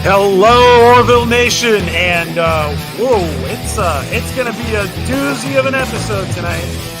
Hello, Orville Nation, and whoa, it's gonna be a doozy of an episode tonight.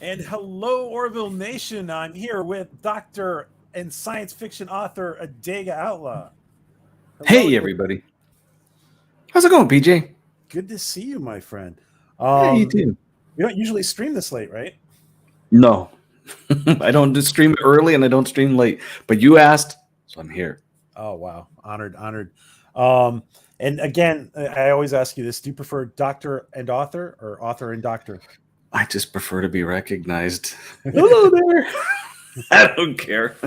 And hello, Orville Nation. I'm here with Doctor and science fiction author Adega Outlaw. Hello, hey, everybody. How's it going, PJ? Good to see you, my friend. Yeah, you too. You don't usually stream this late, right? No. I don't stream early and I don't stream late. But you asked, so I'm here. Oh, wow. Honored. And again, I always ask you this. Do you prefer doctor and author or author and doctor? I just prefer to be recognized. Hello there. I don't care.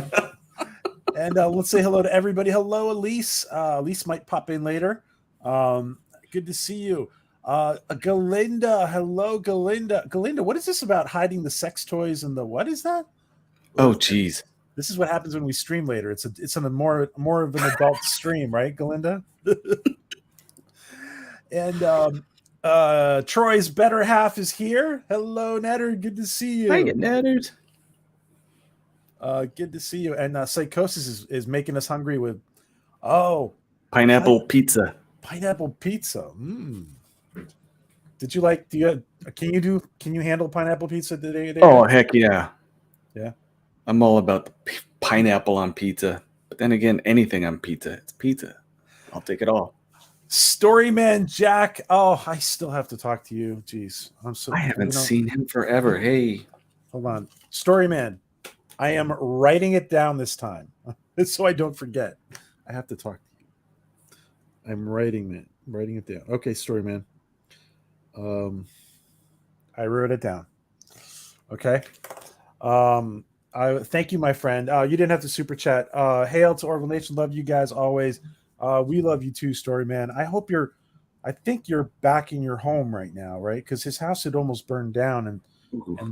And let's say hello to everybody. Hello, Elise. Elise might pop in later. Good to see you. Galinda. Hello, Galinda. Galinda, what is this about hiding the sex toys and the what is that? Oh, geez. This is what happens when we stream later. It's on a more of an adult stream, right, Galinda? And Troy's better half is here. Hello, Netter. Good to see you. Hi, Netters. Good to see you. And Psychosis is making us hungry with pineapple pizza. Pineapple pizza. Did you like? Can you handle pineapple pizza today? Oh, heck yeah. Yeah. I'm all about the pineapple on pizza. But then again, anything on pizza. It's pizza. I'll take it all. Storyman Jack. Oh, I still have to talk to you. Jeez. I haven't seen him forever. Hey. Hold on. Storyman. I am writing it down this time. So I don't forget. I have to talk to you. I'm writing it down. Okay, Storyman. I wrote it down. Okay. I thank you, my friend. You didn't have to super chat. Hail to Orville Nation. Love you guys always. We love you too, Storyman. I think you're back in your home right now, right? Because his house had almost burned down and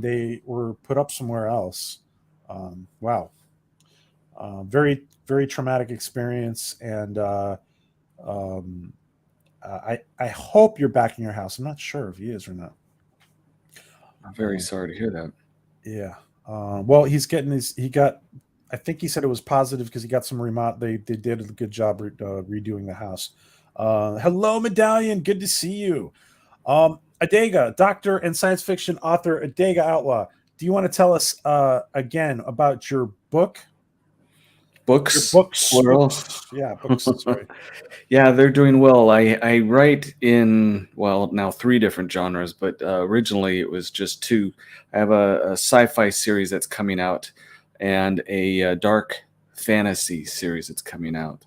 they were put up somewhere else. Wow. Very, very traumatic experience. And I hope you're back in your house. I'm not sure if he is or not. I'm very sorry to hear that. Yeah. Well, I think he said it was positive because he got some they did a good job redoing the house. Hello, Medallion. Good to see you. Adega, doctor and science fiction author Adega Outlaw. Do you want to tell us again about your book? Books? Your books. Plural. Yeah, books. Sorry. Yeah, they're doing well. I write in, now 3 different genres, but originally it was just 2. I have a sci-fi series that's coming out and a dark fantasy series that's coming out.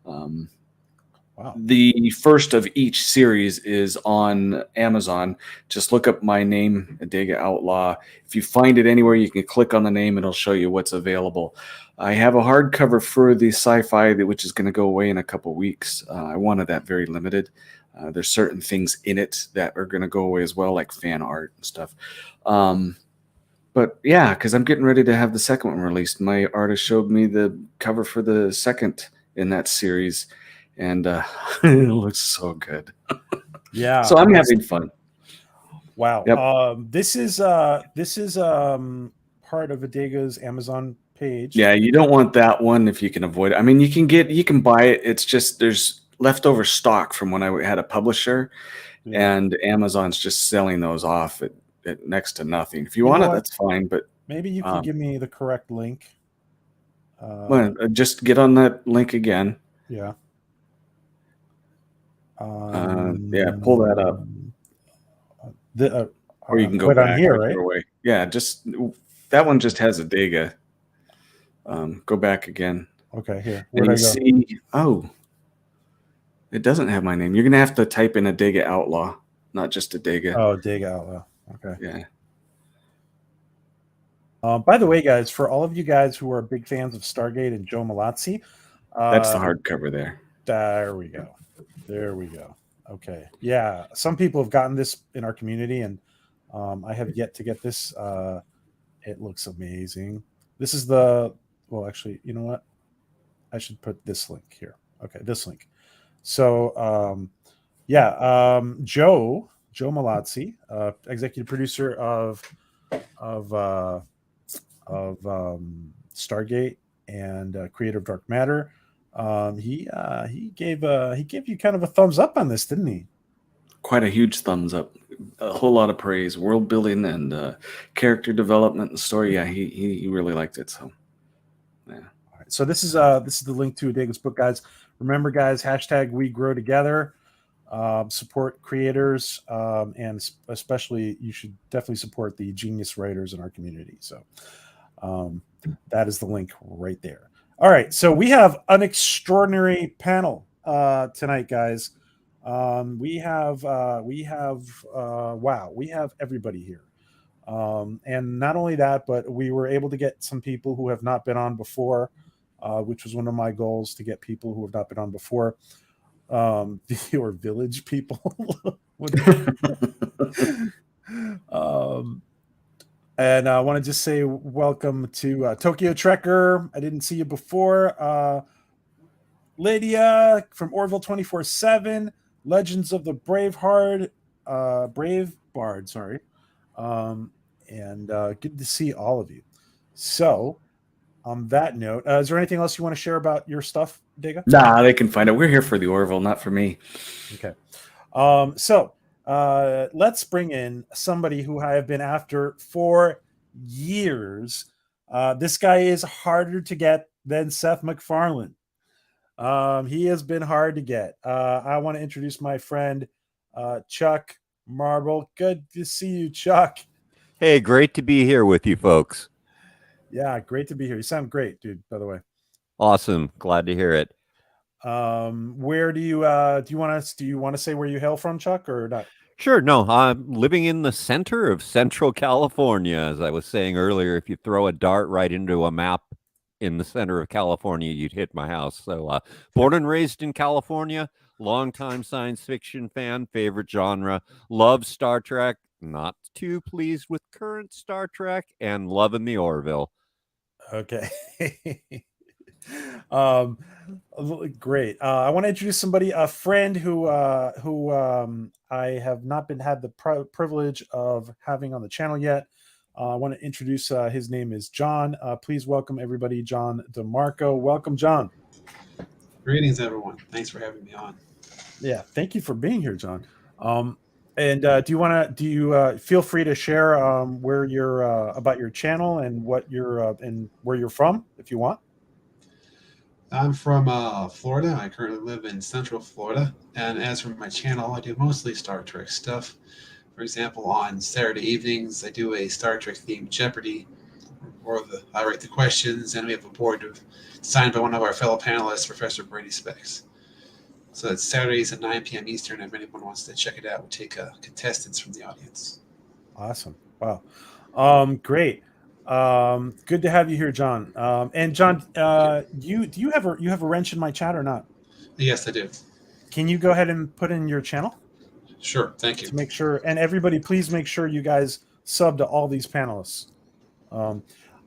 Wow. The first of each series is on Amazon. Just look up my name, Adega Outlaw. If you find it anywhere, you can click on the name and it'll show you what's available. I have a hardcover for the sci-fi, which is going to go away in a couple weeks. I wanted that very limited. There's certain things in it that are going to go away as well, like fan art and stuff. But yeah, because I'm getting ready to have the second one released. My artist showed me the cover for the second in that series, and it looks so good. Yeah. So I'm having fun. Wow. Yep. This is part of Adega's Amazon page. Yeah, you don't want that one if you can avoid it. I mean, you can buy it. It's just there's leftover stock from when I had a publisher, Yeah. and Amazon's just selling those off at next to nothing. If you You know want it, what? that's fine. But Maybe you can give me the correct link. well, just get on that link again. Yeah. Yeah, pull that up, or you can go Quit on back, here, right? whichever way. Yeah, just that one just has a Dega. Go back again, Okay, here. and Where'd you I go? see. Oh, it doesn't have my name. You're gonna have to type in a Dega Outlaw, not just a Dega. Oh, dig out. Okay. Yeah. By the way, guys, for all of you guys who are big fans of Stargate and Joe Malazzi, That's the hardcover there. there we go. There we go. Okay. Yeah. Some people have gotten this in our community, and I have yet to get this. It looks amazing. This is well, actually, you know what? I should put this link here. Okay, this link. So, Joe Malazzi, executive producer of Stargate and creator of Dark Matter. He gave you kind of a thumbs up on this, didn't he? Quite a huge thumbs up. A whole lot of praise, world building and character development and story. Yeah, he really liked it. So, yeah. All right, so this is the link to Adega's book, guys. Remember, guys, hashtag We Grow Together. Support creators, and especially you should definitely support the genius writers in our community. So that is the link right there. All right, so we have an extraordinary panel tonight, guys. We have everybody here. And not only that, but we were able to get some people who have not been on before, which was one of my goals, to get people who have not been on before. Your village people. And I want to just say welcome to Tokyo Trekker. I didn't see you before. Lydia from Orville 24/7, Legends of the Brave Bard, sorry. And good to see all of you. So, on that note, is there anything else you want to share about your stuff, Dega? Nah, they can find it. We're here for the Orville, not for me. Okay. Let's bring in somebody who I have been after for years. This guy is harder to get than Seth MacFarlane. He has been hard to get. I want to introduce my friend, Chuck Marble. Good to see you, Chuck. Hey, great to be here with you folks. Yeah, great to be here. You sound great, dude, by the way. Awesome. Glad to hear it. Where do you want to say where you hail from, Chuck, or not? Sure. No, I'm living in the center of Central California. As I was saying earlier, if you throw a dart right into a map in the center of California, you'd hit my house. So born and raised in California, longtime science fiction fan, favorite genre, love Star Trek, not too pleased with current Star Trek, and loving the Orville. Okay. Great. I want to introduce somebody, a friend who I have not had the privilege of having on the channel yet. I want to introduce his name is John. Please welcome everybody, John DeMarco. Welcome, John. Greetings, everyone. Thanks for having me on. Yeah, thank you for being here, John. And do you feel free to share where you're about your channel and what you're and where you're from, if you want. I'm from Florida. I currently live in Central Florida. And as for my channel, I do mostly Star Trek stuff. For example, on Saturday evenings, I do a Star Trek themed Jeopardy, I write the questions, and we have a board signed by one of our fellow panelists, Professor Brady Specs. So it's Saturdays at 9 p.m. Eastern. If anyone wants to check it out, we'll take contestants from the audience. Awesome. Wow. Great. Good to have you here, John. And John, you have a wrench in my chat or not? Yes, I do. Can you go ahead and put in your channel? Sure. Thank you. To make sure, and everybody, please make sure you guys sub to all these panelists.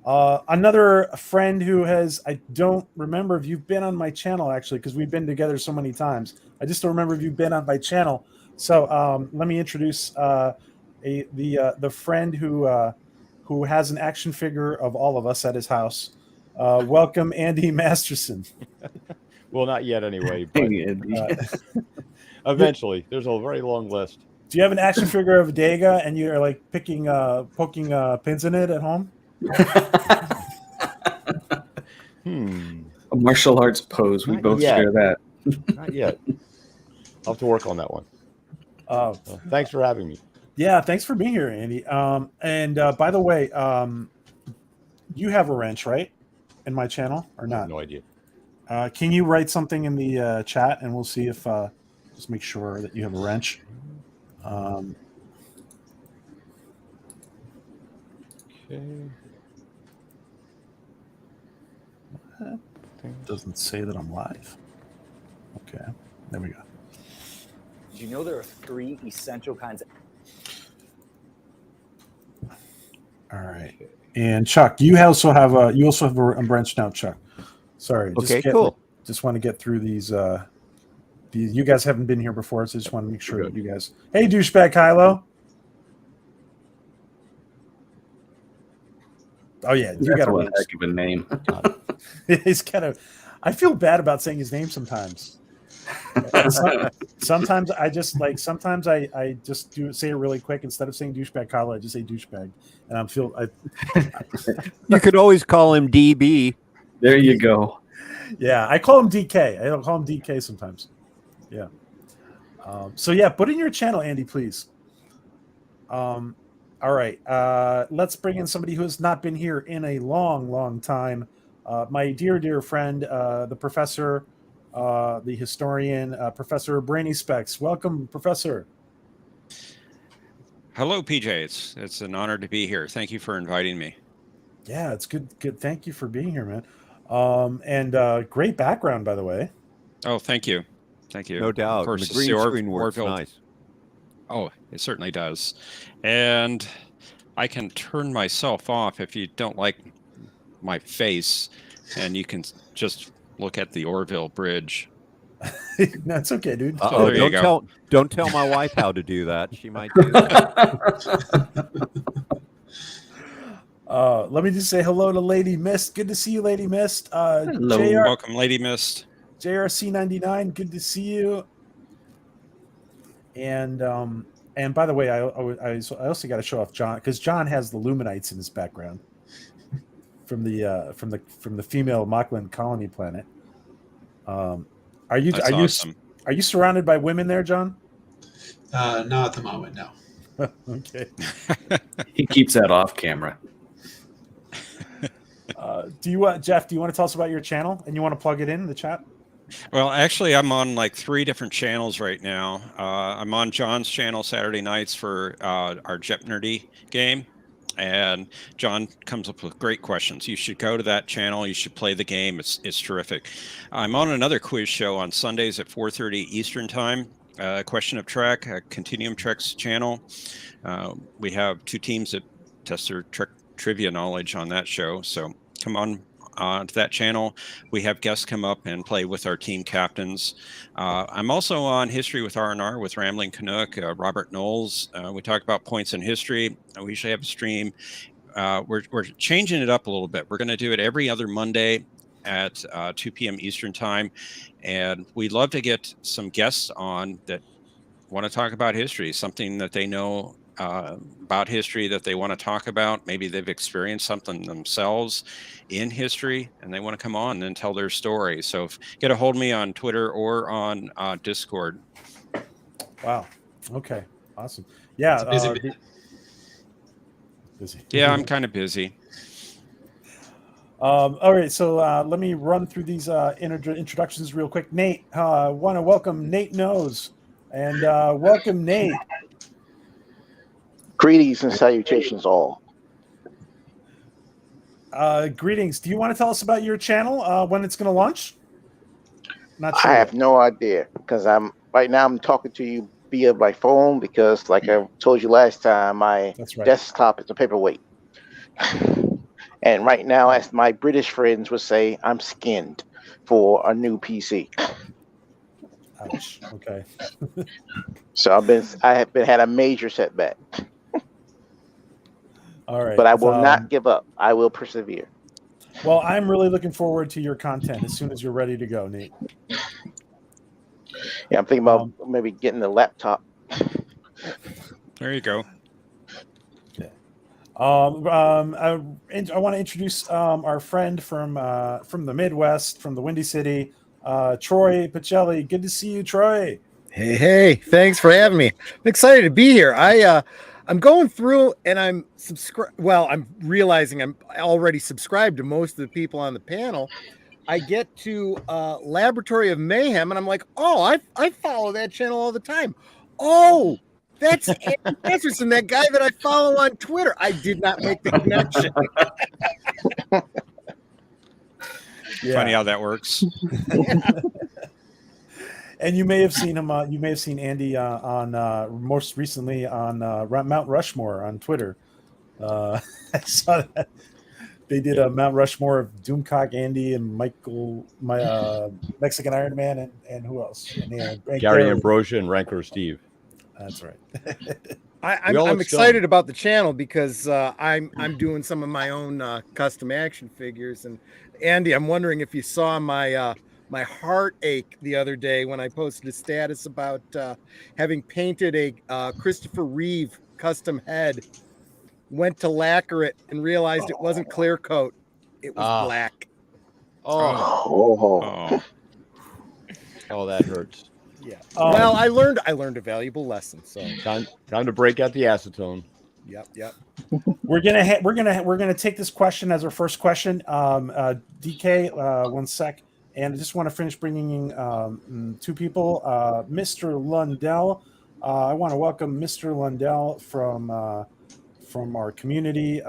Another friend who I don't remember if you've been on my channel, actually, because we've been together so many times. I just don't remember if you've been on my channel. So let me introduce the friend who has an action figure of all of us at his house. Welcome, Andy Masterson. Well, not yet anyway, but Hey, Andy. eventually. There's a very long list. Do you have an action figure of Dega and you're like poking pins in it at home? A martial arts pose. We Not both yet. share that. Not yet. I'll have to work on that one. Oh, Well, thanks for having me. yeah. Thanks for being here, Andy. And by the way, you have a wrench, right? In my channel or I have not? no idea. Can you write something in the chat and we'll see if just make sure that you have a wrench. Okay. Doesn't say that I'm live. Okay, there we go. Did you know there are 3 essential kinds of All right. And Chuck, you also have a wrench now, Chuck. Sorry. Okay, cool. Just want to get through these. You guys haven't been here before, so I just want to make sure that you guys. Hey, douchebag Kylo. Oh yeah, you That's got one a heck of a name. He's kind of. I feel bad about saying his name sometimes. Sometimes I just like. Sometimes I just say it really quick instead of saying douchebag Kylo. I just say douchebag, and I'm feel. You could always call him DB. There you go. Yeah, I call him DK. I don't call him DK sometimes. Yeah. So yeah, put in your channel, Andy, please. All right. Let's bring in somebody who has not been here in a long, long time. My dear friend, the professor, the historian, Professor Brainy Specs. Welcome, Professor. Hello, PJ. It's an honor to be here. Thank you for inviting me. Yeah, it's good. Thank you for being here, man. And great background, by the way. Oh, thank you. Thank you. No doubt. Of course, The it's green screen works Orville. nice. Oh, it certainly does. And I can turn myself off if you don't like my face, and you can just look at the Orville Bridge. That's okay, dude. Uh-oh, there you go. don't tell my wife how to do that. She might do that. Let me just say hello to Lady Mist. Good to see you, Lady Mist. Hello. Welcome, Lady Mist. JRC99, good to see you. And by the way, I also got to show off John, because John has the Luminites in his background from the female Moclan colony planet. Are you surrounded by women there, John? Not at the moment, no. Okay. He keeps that off camera. Jeff, do you want to tell us about your channel and you want to plug it in the chat? Well, actually, I'm on like 3 different channels right now. I'm on John's channel Saturday nights for our Jep Nerdy game. And John comes up with great questions. You should go to that channel. You should play the game. It's terrific. I'm on another quiz show on Sundays at 4:30 Eastern Time. Question of Trek, Continuum Trek's channel. We have 2 teams that test their Trek trivia knowledge on that show. So come on to that channel. We have guests come up and play with our team captains. I'm also on History with R&R with Rambling Canuck, Robert Knowles. We talk about points in history. We usually have a stream. We're changing it up a little bit. We're going to do it every other Monday at 2 p.m. Eastern Time. And we'd love to get some guests on that want to talk about history, something that they know about history that they want to talk about. Maybe they've experienced something themselves in history and they want to come on and tell their story. So get a hold of me on Twitter or on Discord. Wow. Okay. Awesome. Yeah. Busy. Yeah, I'm kind of busy. All right. So let me run through these introductions real quick. Nate, want to welcome Nate Knows, and welcome Nate. Greetings and salutations all. Greetings. Do you want to tell us about your channel, when it's going to launch? Not sure. I have no idea because I'm talking to you via my phone because, like I told you last time, my desktop is a paperweight. And right now, as my British friends would say, I'm skinned for a new PC. Ouch. Okay. So I have had a major setback. All right. But I will not give up. I will persevere. Well, I'm really looking forward to your content as soon as you're ready to go, Nate. Yeah, I'm thinking about maybe getting the laptop. There you go. Yeah. I want to introduce our friend from the Midwest, from the Windy City, Troy Pacelli. Good to see you, Troy. Hey, thanks for having me. I'm excited to be here. I'm going through and I'm I'm realizing I'm already subscribed to most of the people on the panel. I get to Laboratory of Mayhem and I'm like, oh, I follow that channel all the time. Oh, that's Andy Masterson, that guy that I follow on Twitter. I did not make the connection. Funny how that works. And you may have seen him. You may have seen Andy on most recently on Mount Rushmore on Twitter. I saw that they did a Mount Rushmore of Doomcock Andy and Michael, Mexican Iron Man, and who else? And Gary Ambrosia and Rancor Steve. That's right. I'm excited about the channel because I'm doing some of my own custom action figures. And Andy, I'm wondering if you saw my my heartache the other day when I posted a status about having painted a Christopher Reeve custom head, went to lacquer it and realized it wasn't clear coat. It was black. Oh, that hurts. Yeah. Well, I learned a valuable lesson. So time to break out the acetone. Yep. We're gonna take this question as our first question. DK, 1 sec, and I just want to finish bringing in two people. Mr. Lundell, I want to welcome Mr. Lundell from our community.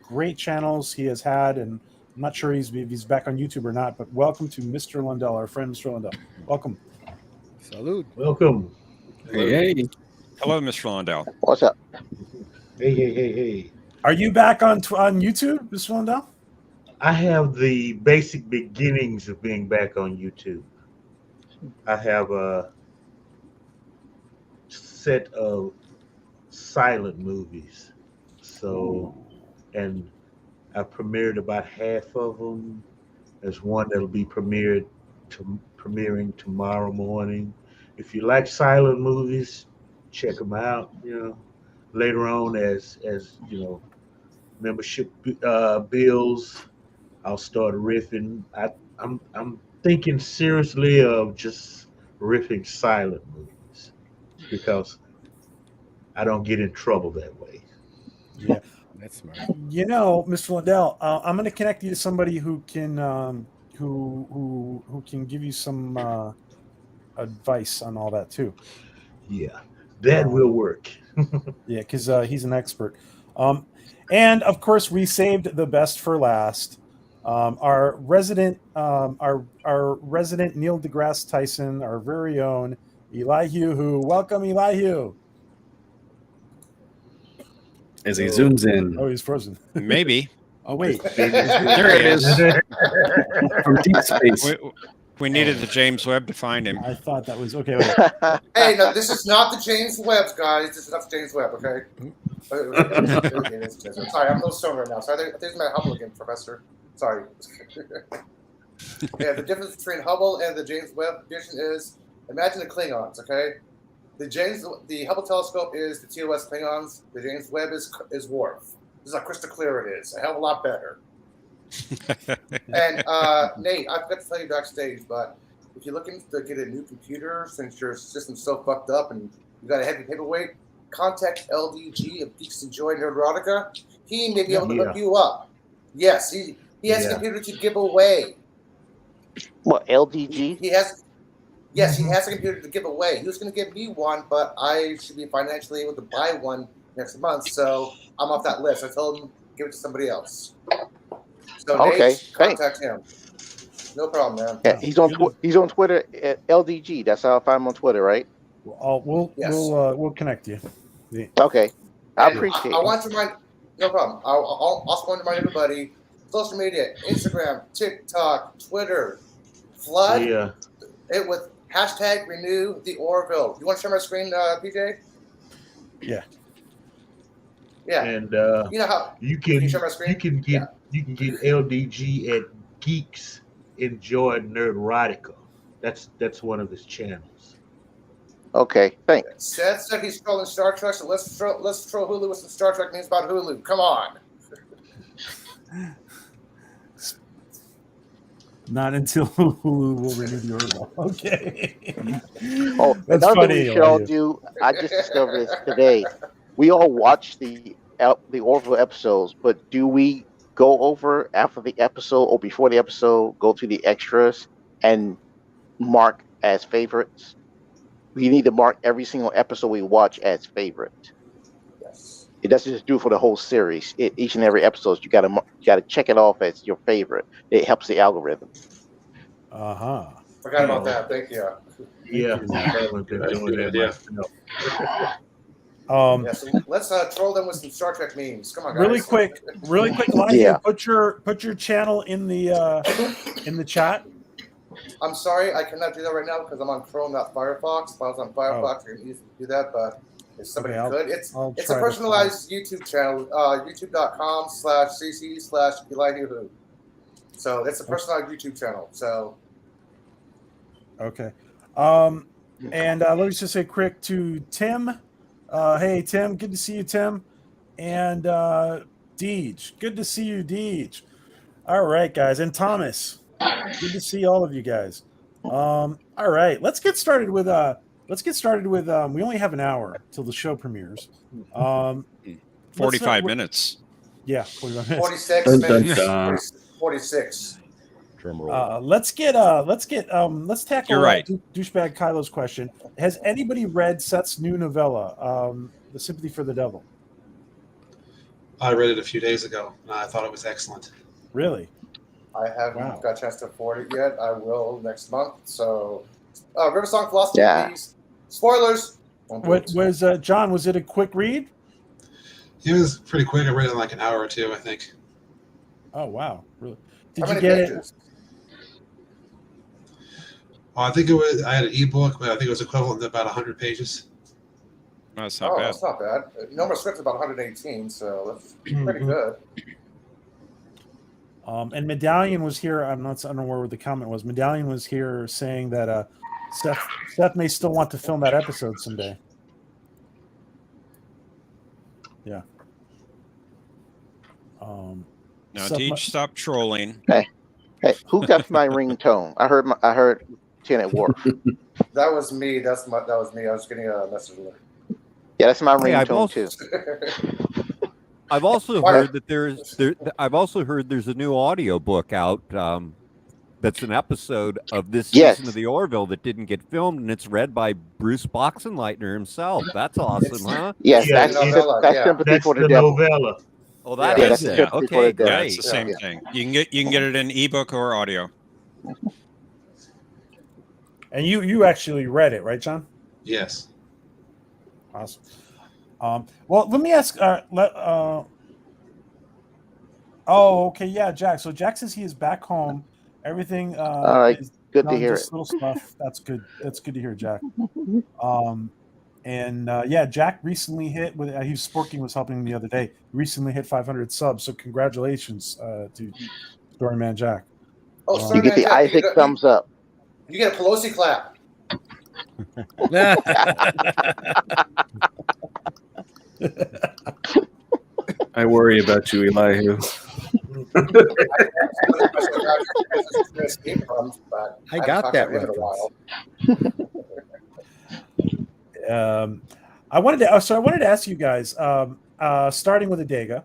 Great channels he has had, and I'm not sure if he's back on YouTube or not. But welcome to Mr. Lundell, our friend Mr. Lundell. Welcome. Salud. Welcome. Hey. Hello, Mr. Lundell. What's up? Hey. Are you back on YouTube, Mr. Lundell? I have the basic beginnings of being back on YouTube. I have a set of silent movies. So, and I premiered about half of them. There's one that'll be premiering tomorrow morning. If you like silent movies, check them out. Later on, as membership bills, I'll start riffing. I'm thinking seriously of just riffing silent movies because I don't get in trouble that way. Yeah, that's smart. Mr. Lundell, I'm going to connect you to somebody who can who can give you some advice on all that too. Yeah, that will work. Yeah, because he's an expert. And of course, we saved the best for last. Our resident Neil deGrasse Tyson, our very own Elihu. Welcome, Elihu. As he zooms in. Oh, he's frozen. Maybe. Oh, wait. There he is. From deep space. We needed the James Webb to find him. I thought that was okay. Wait. Hey, no, this is not the James Webb, guys. This is not the James Webb, okay? I'm sorry, I'm a little stoned right now. So there's my Hubble again, Professor. Sorry. Yeah, the difference between Hubble and the James Webb edition is, imagine the Klingons, okay? The Hubble telescope is the TOS Klingons. The James Webb is Worf. This is how crystal clear it is. A hell of a lot better. And Nate, I forgot to tell you backstage, but if you're looking to get a new computer since your system's so fucked up and you got a heavy paperweight, contact LDG of Geeks and Joy Neurotica. He may be able to hook you up. Yes, he has a computer to give away. What, LDG? He has a computer to give away. He was going to give me one, but I should be financially able to buy one next month, so I'm off that list. I told him give it to somebody else. So Nate, contact him. No problem, man. Yeah, he's on Twitter at LDG. That's how I find him on Twitter, right? We'll connect you. Yeah. Okay, I appreciate it. I want to remind. No problem. I'll also want to remind everybody: social media, Instagram, TikTok, Twitter, flood it with hashtag Renew the Orville. You want to share my screen, PJ? Yeah. Yeah. And you know how you can share my screen? you can get LDG at Geeks Enjoy Nerdotica. That's one of his channels. Okay, thanks. Seth said he's trolling Star Trek, so let's troll Hulu with some Star Trek news about Hulu. Come on. Not until Hulu will renew the Orville. Okay. Oh, That's another funny. thing we should all do. I just discovered this today. We all watch the Orville episodes, but do we go over after the episode or before the episode, go to the extras and mark as favorites? We need to mark every single episode we watch as favorite. Yes. It doesn't just do for the whole series. Each and every episode, you gotta check it off as your favorite. It helps the algorithm. Forgot about that. Thank you. Yeah, good idea. Yeah, so let's troll them with some Star Trek memes. Come on, guys. Really quick, Elijah, Yeah. put your channel in the chat. I'm sorry, I cannot do that right now because I'm on Chrome, not Firefox. If I was on Firefox, I could easily do that, but if somebody could, it's a personalized YouTube channel, youtube.com/cc/Elihu. So it's a personalized YouTube channel. So Okay. And let me just say quick to Tim. Hey, Tim, good to see you, Tim. And Deej, good to see you, Deej. All right, guys. And Thomas, good to see all of you guys. All right, let's get started with we only have an hour till the show premieres. 45 minutes. Yeah, 45 minutes. 46 minutes. 46. Let's tackle You're right. douchebag Kylo's question. Has anybody read Seth's new novella, The Sympathy for the Devil? I read it a few days ago, and I thought it was excellent. Really? I haven't got a chance to afford it yet. I will next month. So, Riversong Philosophy. Please. Spoilers. What was John? Was it a quick read? It was pretty quick. I read it in like an hour or two, I think. Oh wow! Really? How Did you many get pages? it? I think it was. I had an ebook, but I think it was equivalent to about 100 pages. That's not bad. That's not bad. Normal script is about 118, so that's pretty good. And Medallion was here. I don't know where the comment was. Medallion was here saying that Seth may still want to film that episode someday. Yeah. Now, Deej, stop trolling. Hey, who got my ringtone? I heard Lieutenant Worf. That was me. That was me. I was getting a message alert. Yeah, that's my ringtone too. I've also heard that there's a new audio book out that's an episode of this season of the Orville that didn't get filmed, and it's read by Bruce Boxenleitner himself. That's awesome, huh? Yes, that's Sympathy for the Devil. Novella. Oh, that is it. Okay, great. Yeah, it's the same thing. You can get it in ebook or audio. And you actually read it, right, John? Yes. Awesome. Well, let me ask. Okay, yeah, Jack. So Jack says he is back home. Everything. All right, good to hear it. Little stuff. That's good. That's good to hear, Jack. Yeah, Jack recently hit with. Sporking was helping him the other day. Recently hit 500 subs. So congratulations to Storyman Jack. You get the Isaac thumbs up. You get a Pelosi clap. I worry about you, Elihu. I got that reference. I wanted to ask you guys, starting with Adega.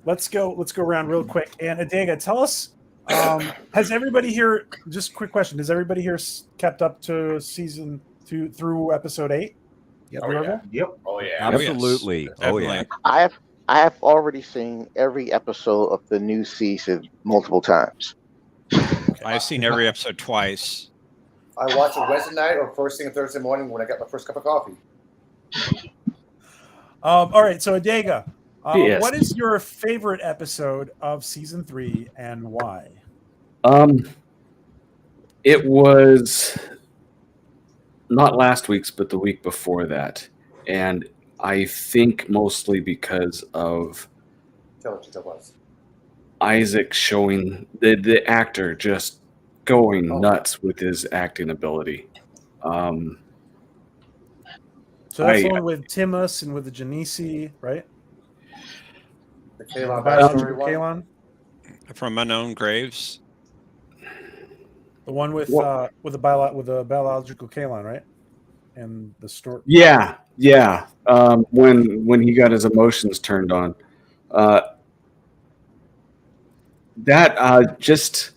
Let's go around real quick. And Adega, tell us, has everybody here? Just a quick question: has everybody here kept up to season 2 through episode 8? Yep. Oh yeah. Absolutely. Yes. Oh yeah. I have already seen every episode of the new season multiple times. I've seen every episode twice. I watch it Wednesday night or first thing Thursday morning when I get my first cup of coffee. All right, so Adega, Yes. what is your favorite episode of season 3 and why? It was not last week's, but the week before that, and I think mostly because of Tell what it was. Isaac showing the actor just going Oh. nuts with his acting ability. So that's the one with Timus and with the Genesi, right? The Kalon The biological backstory one. Kalon. From Unknown Graves. The one with the biological Kalon, right? And the story. Yeah. When he got his emotions turned on, that just,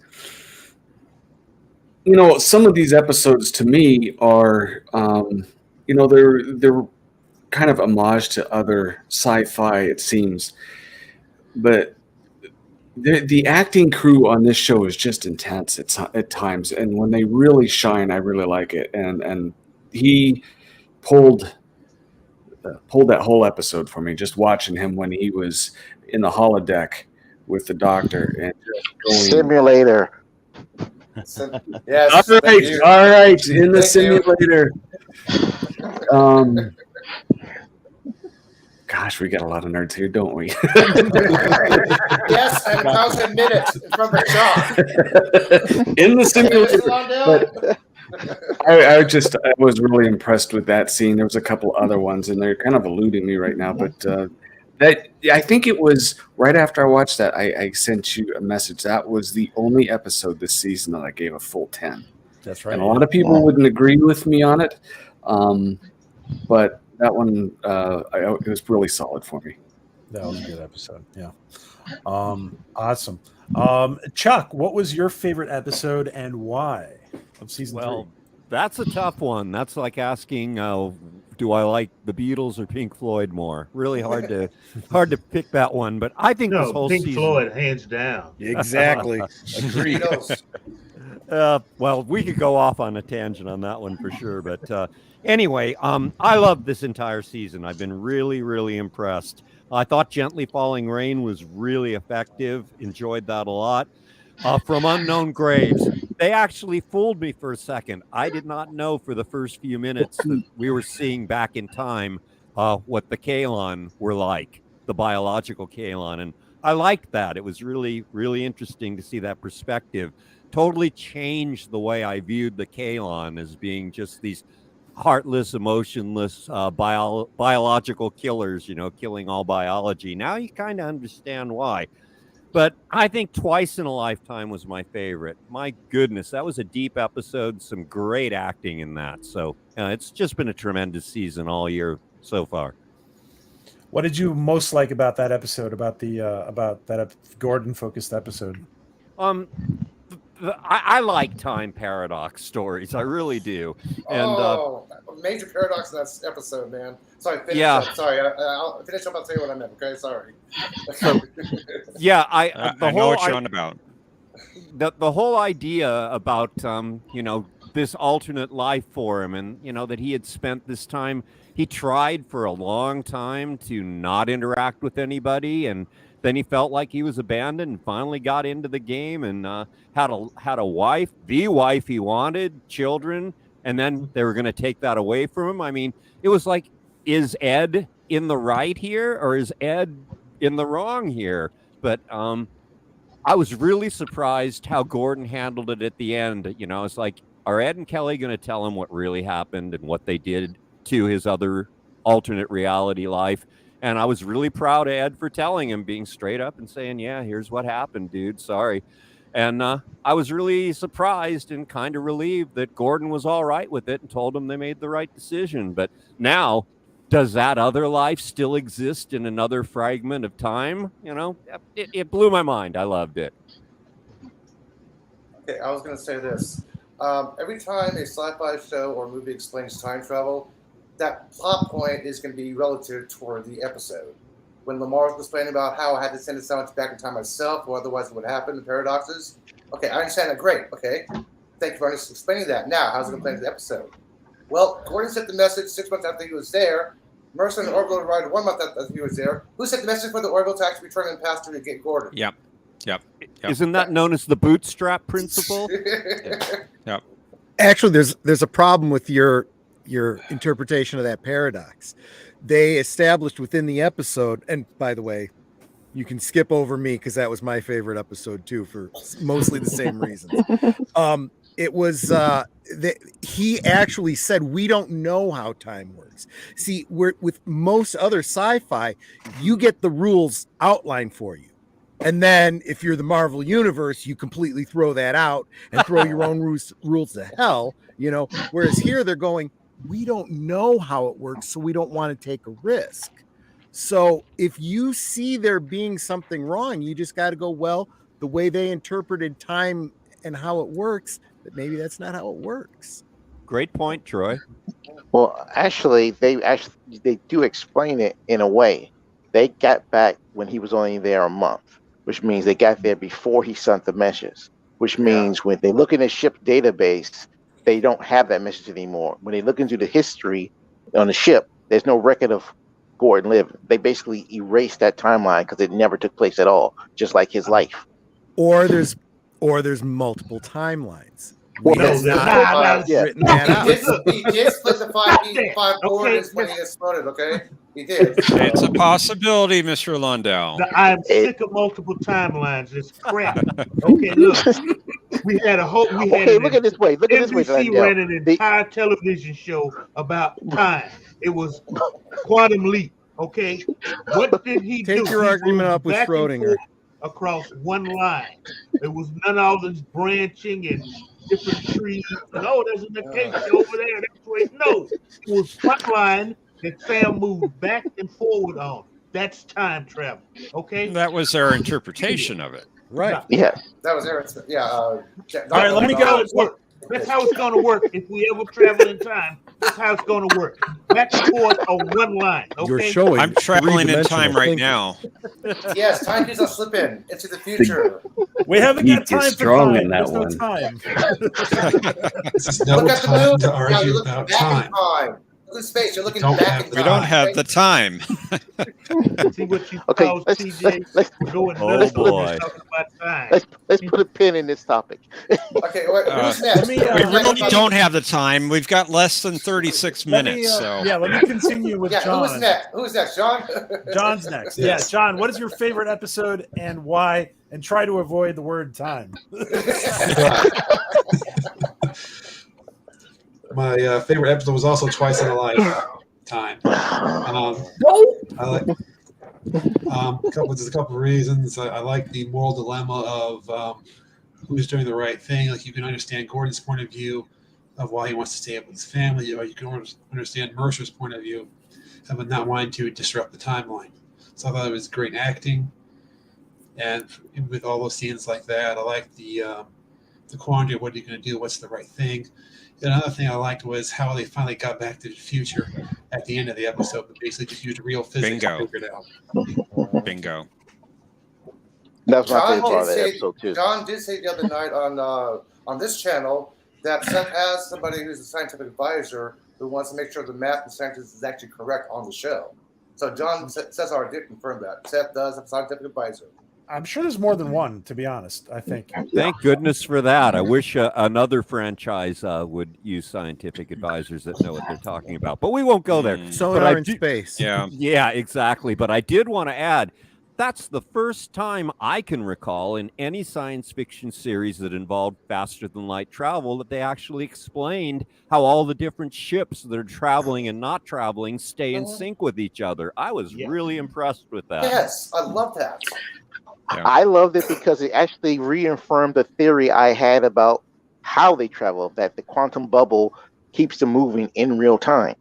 some of these episodes to me are, they're kind of homage to other sci-fi, it seems, but the acting crew on this show is just intense at times, and when they really shine, I really like it. And he pulled that whole episode for me, just watching him when he was in the holodeck with the doctor and just going Simulator. Yes. all right, in the simulator. Gosh, we got a lot of nerds here, don't we? Yes, and I was admit it from the shop. In the simulator. But I was really impressed with that scene. There was a couple other ones, and they're kind of eluding me right now. But I think it was right after I watched that, I sent you a message. That was the only episode this season that I gave a full 10. That's right. And a lot of people wouldn't agree with me on it, but that one, it was really solid for me. That was a good episode. Yeah. Awesome. Chuck, what was your favorite episode and why of season 3? That's a tough one. That's like asking, do I like the Beatles or Pink Floyd more? Really hard to pick that one. But I think this whole Pink season, Floyd, hands down. Exactly. Agreed. Well, we could go off on a tangent on that one for sure. But anyway, I love this entire season. I've been really, really impressed. I thought Gently Falling Rain was really effective. Enjoyed that a lot. From Unknown Graves, they actually fooled me for a second. I did not know for the first few minutes that we were seeing back in time what the Kalon were like, the biological Kalon. And I liked that. It was really, really interesting to see that perspective. Totally changed the way I viewed the Kalon as being just these heartless, emotionless biological killers, killing all biology. Now you kind of understand why. But I think Twice in a Lifetime was my favorite. My goodness, that was a deep episode. Some great acting in that. So it's just been a tremendous season all year so far. What did you most like about that episode? About that Gordon-focused episode? I like time paradox stories. I really do. And major paradox in that episode, man. Sorry, finish yeah. up. Sorry, I'll finish up. I'll tell you what I meant. Okay, sorry. Yeah, I know what you're on about. The whole idea about this alternate life for him, and that he had spent this time. He tried for a long time to not interact with anybody, and then he felt like he was abandoned and finally got into the game and had a wife, the wife he wanted, children, and then they were going to take that away from him. I mean, it was like, is Ed in the right here or is Ed in the wrong here? But I was really surprised how Gordon handled it at the end. It's like, are Ed and Kelly going to tell him what really happened and what they did to his other alternate reality life? And I was really proud of Ed for telling him, being straight up and saying, yeah, here's what happened, dude. Sorry. And I was really surprised and kind of relieved that Gordon was all right with it and told him they made the right decision. But now, does that other life still exist in another fragment of time? It blew my mind. I loved it. Okay, I was going to say this. Every time a sci-fi show or movie explains time travel, that plot point is going to be relative toward the episode. When Lamar was explaining about how I had to send it sound back in time myself, or otherwise it would happen, the paradoxes. Okay, I understand that. Great. Okay. Thank you for explaining that. Now, how's it going to play into the episode? Well, Gordon sent the message 6 months after he was there. Mercer and Orville arrived 1 month after he was there. Who sent the message for the Orville to actually return and pass through to get Gordon? Yep. Isn't that known as the bootstrap principle? Yep. Actually, there's a problem with your your interpretation of that paradox. They established within the episode, and by the way, you can skip over me because that was my favorite episode too, for mostly the same reasons. It was that he actually said we don't know how time works. See, with most other sci-fi, you get the rules outlined for you. And then if you're the Marvel universe, you completely throw that out and throw your own rules to hell, whereas here they're going, we don't know how it works, so we don't want to take a risk. So if you see there being something wrong, you just got to go, well, the way they interpreted time and how it works, but maybe that's not how it works. Great point, Troy. Well, they do explain it in a way. They got back when he was only there a month, which means they got there before he sent the message, which means when they look in the ship database, they don't have that message anymore. When they look into the history on the ship, there's no record of Gordon living. They basically erased that timeline because it never took place at all, just like his life. Or there's multiple timelines. Well, written that out. He did split the five Gordons when he exploded, okay? He did. It's a possibility, Mr. Lundell. I'm sick of multiple timelines. It's crap. Okay, look. We had a whole. Look at this way. NBC ran an entire television show about time. It was Quantum Leap. Okay, what did he do? Take your argument up with Schrodinger. Across one line. There was none of all this branching and different trees. No, there's an occasion over there. That's way. No, it was one line that Sam moved back and forward on. That's time travel. Okay. That was their interpretation of it. Right. Yeah. That was Aaron's. Yeah. All right, let me go. That's how it's going to work. If we ever travel in time, that's how it's going to work. Back and forth on one line. Okay? You're showing. I'm traveling in time right now. Yes, time keeps on slipping into the future. We haven't got time for strong time. in that There's no one. time. This is no Look at the time moon. to Now argue you're looking about back time. in time. Look at space. You're looking Don't back have in the time. We don't have the time. See what you Okay, cause let's going Oh, nuts boy. talking about time. let's put a pin in this topic. Okay, who's next? We really don't have the time. We've got less than 36 minutes. Let me continue with Yeah, John. who's next? Who's next, John? John's next. Yes. Yeah, John, what is your favorite episode and why? And try to avoid the word time. My favorite episode was also Twice in a Lifetime. I like there's a couple of reasons. I like the moral dilemma of who's doing the right thing. Like you can understand Gordon's point of view of why he wants to stay up with his family, or you can understand Mercer's point of view of not wanting to disrupt the timeline. So I thought it was great acting, and with all those scenes like that, I like the quandary of what are you going to do, what's the right thing. Another thing I liked was how they finally got back to the future at the end of the episode, but basically just used real physics to figure it out. Bingo. That was my John favorite part of did that say- episode too. John did say the other night on this channel that Seth has somebody who's a scientific advisor who wants to make sure the math and science is actually correct on the show. So John Seth already did confirm that. Seth does have a scientific advisor. I'm sure there's more than one, to be honest. I think. Thank goodness for that. I wish another franchise would use scientific advisors that know what they're talking about. But we won't go there. Sonar in space. Yeah. Yeah, exactly. But I did want to add, that's the first time I can recall in any science fiction series that involved faster than light travel that they actually explained how all the different ships that are traveling and not traveling stay in sync with each other. I was really impressed with that. Yes, I love that. Yeah. I loved it because it actually reaffirmed the theory I had about how they travel, that the quantum bubble keeps them moving in real time.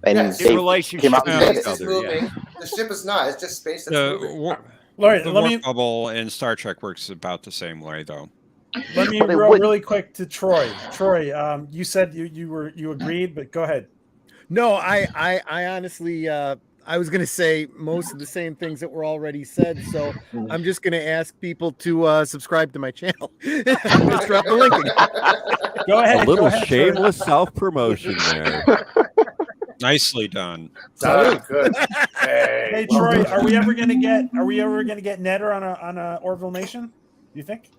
And Yes. they In relationship came out to and said each it. Space is other, yeah. moving. The ship is not. It's just space that's The moving. All right, the let warp me bubble in Star Trek works about the same way, though. let me But it real, wouldn't. really quick to Troy. Troy, you said you agreed, but go ahead. No, I honestly, I was going to say most of the same things that were already said. So I'm just going to ask people to subscribe to my channel. I'm going to drop the link again. Go ahead. A little go ahead, Troy. shameless self-promotion there. Nicely done. Good. Hey Troy, are we ever gonna get Netter on a Orville Nation? You think?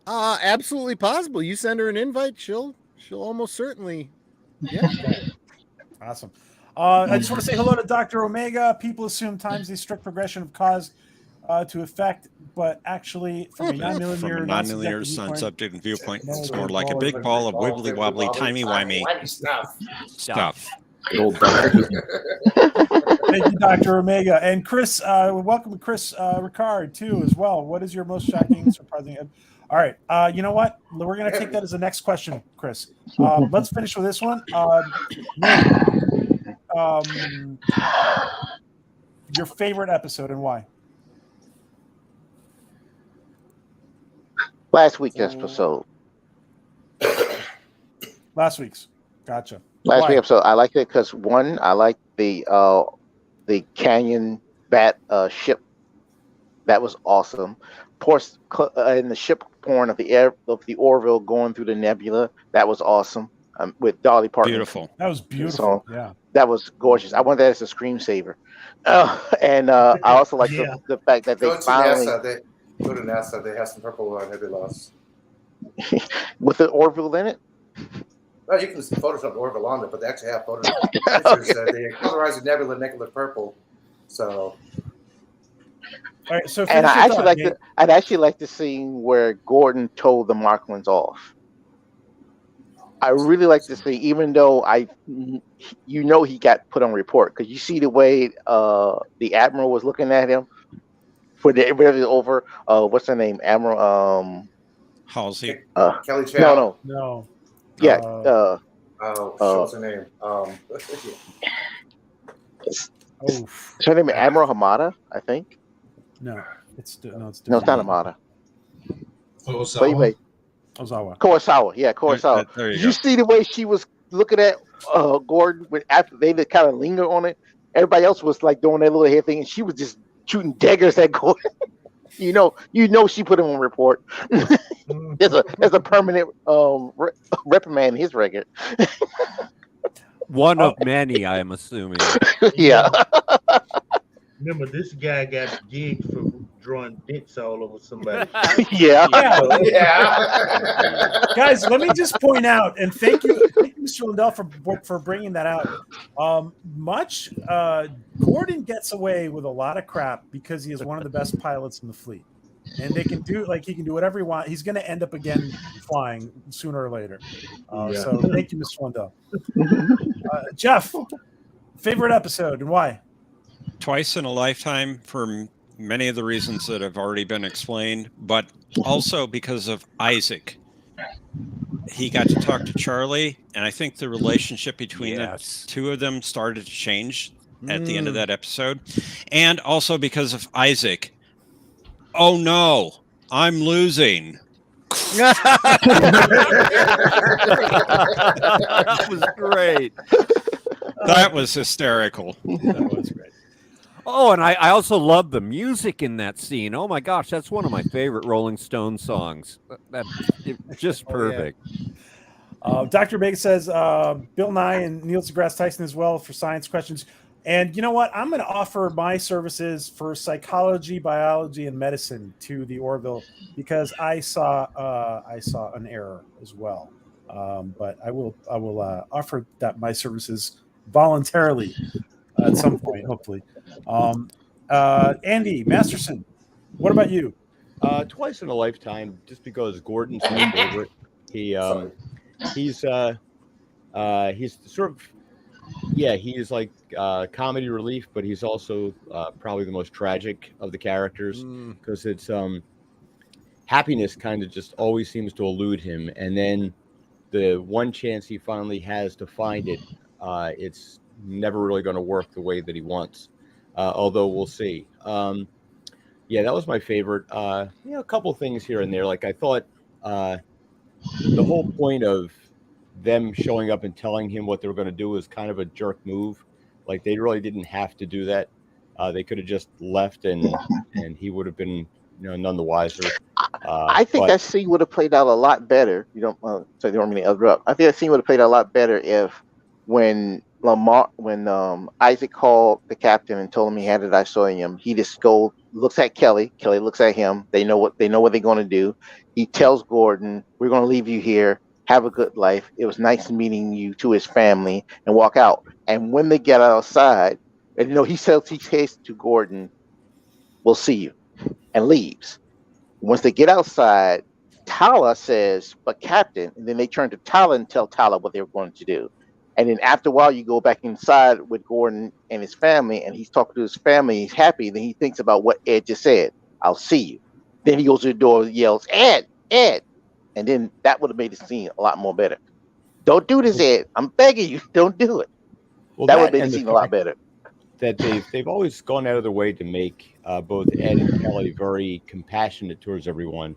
Absolutely possible. You send her an invite, she'll almost certainly Yeah. Awesome. I just want to say hello to Dr. Omega. People assume time is a strict progression of cause to effect, but actually, from a non-linear, non-subjective viewpoint, it's more like a big ball of wibbly wobbly, timey-wimey stuff. Good old Dr. Thank you, Dr. Omega. And Chris, welcome Chris Ricard, too, as well. What is your most shocking, surprising? All right. You know what? We're going to take that as the next question, Chris. Let's finish with this one. Nate, your favorite episode and why? Last week's episode. Last week's. Gotcha. Last week's episode. I liked it because, one, I like the canyon bat ship. That was awesome. And the ship pouring of the Orville going through the nebula. That was awesome. With Dolly Parton. Beautiful. That was beautiful. So, yeah. That was gorgeous. I want that as a screensaver. And I also like the fact that they finally go to NASA. They have some purple nebulas with the Orville in it. Well, you can Photoshop the Orville on it, but they actually have pictures that they colorize the nebula with purple. So. All right, so and I'd actually like the scene where Gordon told the Marklins off. I really like to see, even though he got put on report, because you see the way the Admiral was looking at him for the over. What's her name? Admiral Halsey. Kelly Chow. No. Yeah. What's her name? Is her name Admiral Hamada? I think. No, it's not Hamada. Ozawa. But anyway, Kurosawa. Yeah, Kurosawa. Did you see the way she was looking at Gordon after they kind of linger on it? Everybody else was like doing their little head thing, and she was just shooting daggers at Gordon. you know, she put him on report. There's a permanent reprimand in his record. One of many, I am assuming. Yeah. Remember, this guy got a gig for drawing dicks all over somebody. Yeah. Guys, let me just point out, and thank you, Mr. Lindell, for bringing that out. Gordon gets away with a lot of crap because he is one of the best pilots in the fleet. And they can do he can do whatever he wants. He's going to end up again flying sooner or later. So thank you, Mr. Lindell. Jeff, favorite episode and why? Twice in a lifetime for many of the reasons that have already been explained, but also because of Isaac. He got to talk to Charlie, and I think the relationship between the two of them started to change at the end of that episode. And also because of Isaac. Oh no, I'm losing. That was great. That was hysterical. That was great. Oh, and I also love the music in that scene. Oh my gosh, that's one of my favorite Rolling Stone songs. That's just perfect. Dr. Big says Bill Nye and Neil deGrasse Tyson as well for science questions. And you know what? I'm going to offer my services for psychology, biology, and medicine to the Orville because I saw an error as well. But I will offer my services voluntarily at some point, hopefully. Andy Masterson, what about you? Twice in a lifetime, just because Gordon's my favorite. He's sort of, he's like comedy relief, but he's also probably the most tragic of the characters because it's happiness kind of just always seems to elude him, and then the one chance he finally has to find it, it's never really going to work the way that he wants. Although we'll see. That was my favorite. A couple things here and there. Like I thought the whole point of them showing up and telling him what they were going to do was kind of a jerk move. Like they really didn't have to do that. They could have just left and he would have been none the wiser. I think that scene would have played out a lot better. You don't so you don't mean to interrupt. I think that scene would have played out a lot better if when Isaac called the captain and told him he had the disonium, he just looks at Kelly. Kelly looks at him. They know what they're going to do. He tells Gordon, "We're going to leave you here. have a good life. It was nice meeting you, to his family, and walk out. And when they get outside, and he says to Gordon, "We'll see you," and leaves. Once they get outside, Tala says, "But Captain," and then they turn to Tala and tell Tala what they were going to do. And then after a while, you go back inside with Gordon and his family, and he's talking to his family. He's happy. Then he thinks about what Ed just said. "I'll see you." Then he goes to the door and yells, "Ed, Ed." And then that would have made the scene a lot more better. "Don't do this, Ed. I'm begging you. Don't do it." Well, that would have made the scene a lot better. That they've always gone out of their way to make both Ed and Kelly very compassionate towards everyone.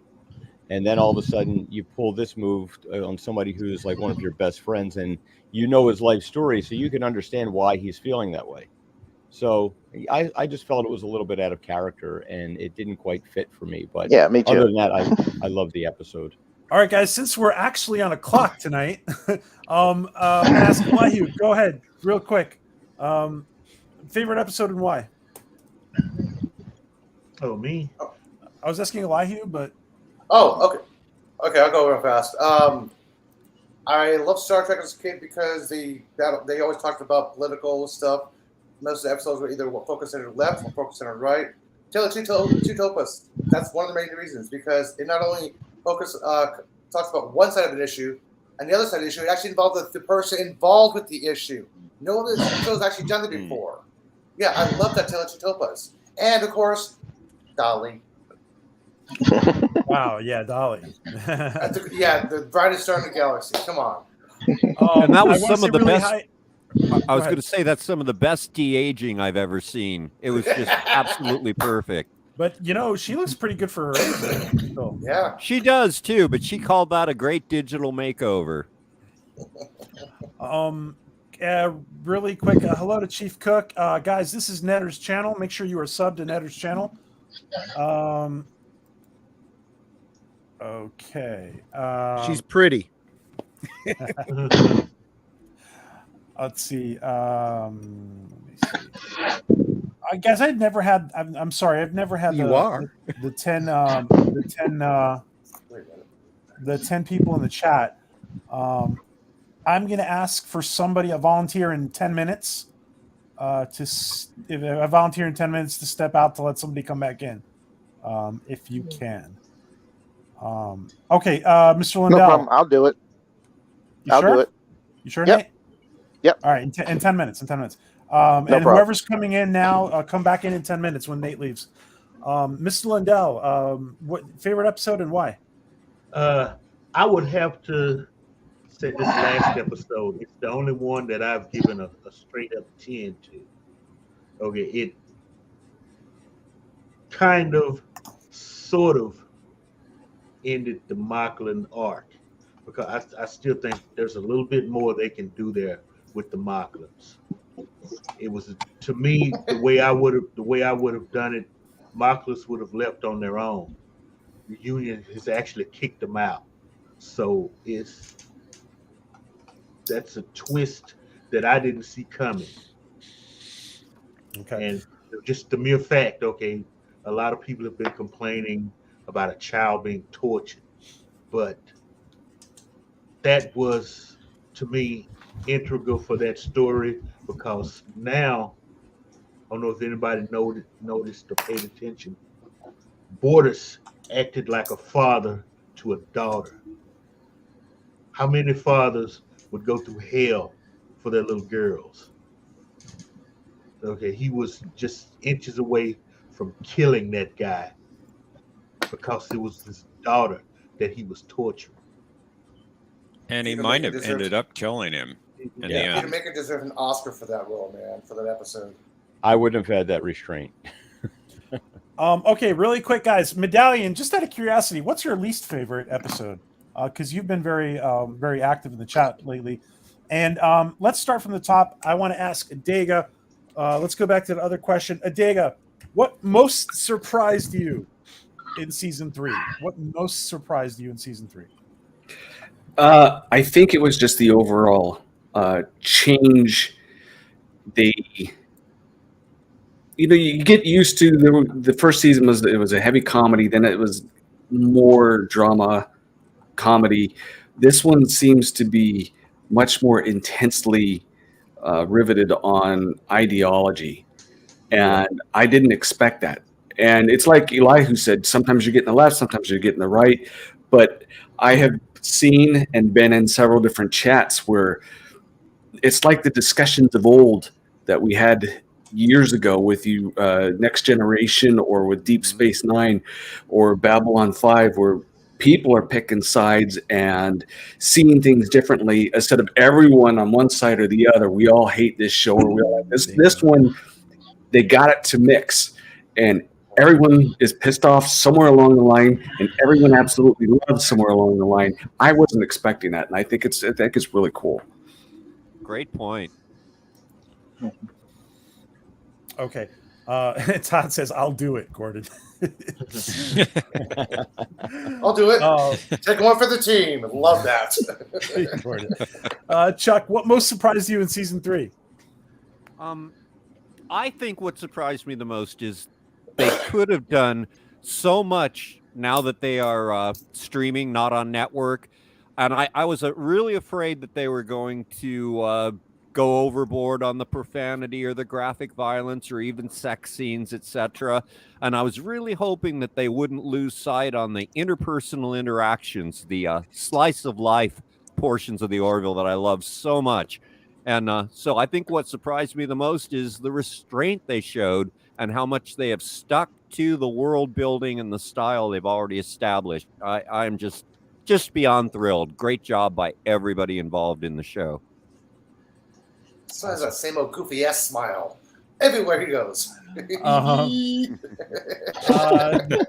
And then all of a sudden you pull this move on somebody who's like one of your best friends, and you know his life story, so you can understand why he's feeling that way. So I just felt it was a little bit out of character, and it didn't quite fit for me. But yeah, me too. Other than that, I love the episode. All right, guys, since we're actually on a clock tonight, ask Elihu, go ahead, real quick. Favorite episode and why? Oh, me? I was asking Elihu, but... Oh, okay. Okay, I'll go real fast. I love Star Trek as a kid because they always talked about political stuff. Most of the episodes were either focusing on the left or focusing on the right. Tale of Two Topas. That's one of the main reasons, because it not only talks about one side of an issue and the other side of the issue, it actually involved the person involved with the issue. No other show's actually done it before. Yeah, I love that Tale of Two Topas. And, of course, Dolly. Wow, yeah, Dolly. Yeah, the brightest star in the galaxy. Come on. And that was some of the really best. I was going to say that's some of the best de-aging I've ever seen. It was just absolutely perfect. But, she looks pretty good for her age. So. Yeah. She does, too, but she called that a great digital makeover. Really quick, hello to Chief Cook. Guys, this is Netter's channel. Make sure you are subbed to Netter's channel. Okay. She's pretty. Let's see. Let me see. Guys, I've never had. I'm sorry. I've never had. The 10 people in the chat. I'm going to ask for somebody a volunteer in 10 minutes. If I volunteer in 10 minutes to step out to let somebody come back in, if you can. Okay, Mr. Lindell. No problem. I'll do it. I'll do it. You sure, Yep. Nate? Yep. All right, in 10 minutes. And problem. whoever's coming in now, come back in 10 minutes when Nate leaves. Mr. Lindell, what favorite episode and why? I would have to say this last episode. It's the only one that I've given a straight up 10 to. Okay, it kind of, sort of ended the Mocklin arc, because I still think there's a little bit more they can do there with the Mocklins. It was, to me, the way I would have done it. Mocklins would have left on their own. The Union has actually kicked them out, so that's a twist that I didn't see coming. Okay, and just the mere fact, okay, a lot of people have been complaining about a child being tortured, but that was, to me, integral for that story, because now, I don't know if anybody noticed or paid attention, Borders acted like a father to a daughter. How many fathers would go through hell for their little girls? Okay, he was just inches away from killing that guy because it was his daughter that he was torturing. And he might have ended up killing him in the Peter end. Maker deserved an Oscar for that role, man, for that episode. I wouldn't have had that restraint. Okay, really quick, guys. Medallion, just out of curiosity, what's your least favorite episode? Because you've been very, very active in the chat lately. And let's start from the top. I want to ask Adega. Let's go back to the other question. Adega, what most surprised you in season 3? What most surprised you in season 3? I think it was just the overall change. You get used to the first season was a heavy comedy, then it was more drama comedy, This one seems to be much more intensely riveted on ideology, and I didn't expect that. And it's like Eli who said, sometimes you're getting the left, sometimes you're getting the right. But I have seen and been in several different chats where it's like the discussions of old that we had years ago with you, Next Generation, or with Deep Space Nine, or Babylon 5, where people are picking sides and seeing things differently instead of everyone on one side or the other. We all hate this show, or we all like this. This one, they got it to mix, and everyone is pissed off somewhere along the line, and everyone absolutely loves somewhere along the line. I wasn't expecting that, and I think it's really cool. Great point. Okay. Todd says, "I'll do it, Gordon." I'll do it. Take one for the team. Love that. Gordon. Chuck, what most surprised you in season 3? I think what surprised me the most is they could have done so much now that they are streaming, not on network. And I was really afraid that they were going to go overboard on the profanity or the graphic violence or even sex scenes, etc. And I was really hoping that they wouldn't lose sight on the interpersonal interactions, the slice of life portions of the Orville that I love so much. And so I think what surprised me the most is the restraint they showed and how much they have stuck to the world building and the style they've already established. I'm just beyond thrilled. Great job by everybody involved in the show. Still has that same old goofy ass smile everywhere he goes.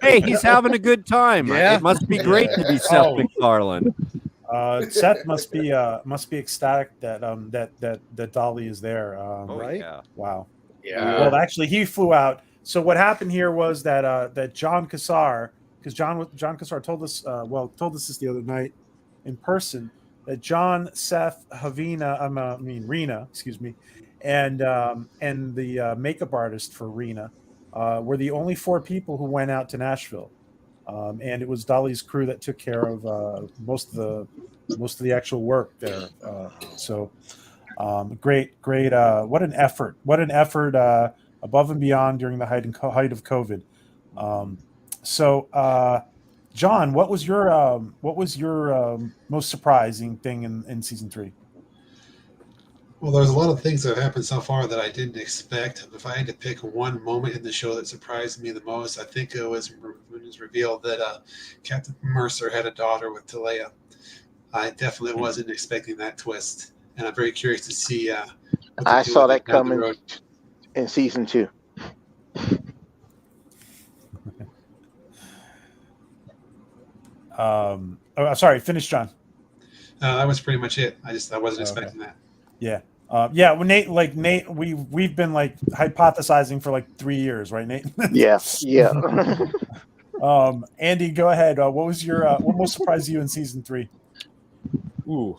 Hey, he's having a good time. Yeah. It must be great to be Seth MacFarlane. Seth must be ecstatic that Dolly is there. Right? Yeah. Wow. Yeah. Well, actually, he flew out. So what happened here was that John Cassar, because John Cassar told us this the other night in person, that John, Seth, Rena, excuse me, and the makeup artist for Rena were the only 4 people who went out to Nashville. And it was Dolly's crew that took care of most of the actual work there. Great. What an effort! Above and beyond during the height of COVID. John, what was your most surprising thing in season 3? Well, there's a lot of things that have happened so far that I didn't expect. If I had to pick one moment in the show that surprised me the most, I think it was when it was revealed that Captain Mercer had a daughter with Talia. I definitely wasn't expecting that twist, and I'm very curious to see. I saw that coming in season 2. Sorry, finish, John. That was pretty much it. I wasn't expecting that. Yeah. When Nate, we've been hypothesizing for 3 years, right, Nate? Yeah. Andy, go ahead. What most surprised you in season 3? Ooh,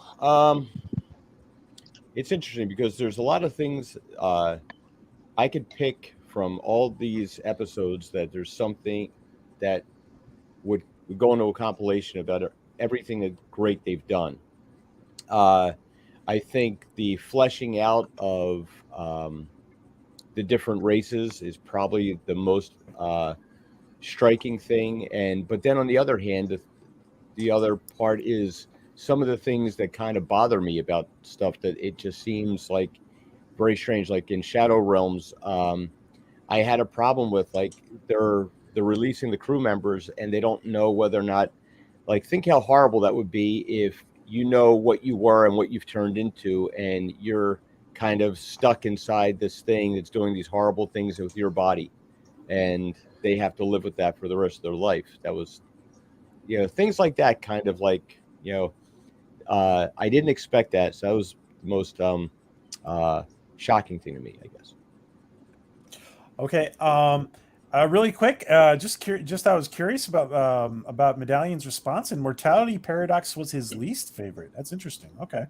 it's interesting because there's a lot of things I could pick from all these episodes that there's something that would go into a compilation about everything that great they've done. I think the fleshing out of the different races is probably the most striking thing. But then on the other hand, the other part is some of the things that kind of bother me about stuff that it just seems like very strange. Like in Shadow Realms, I had a problem with they're releasing the crew members and they don't know whether or not, think how horrible that would be if you know what you were and what you've turned into, and you're kind of stuck inside this thing that's doing these horrible things with your body, and they have to live with that for the rest of their life. That was, things like that kind of I didn't expect that. So that was the most shocking thing to me, I guess. Okay. Really quick, I was curious about Medallion's response, and Mortality Paradox was his least favorite. That's interesting. Okay.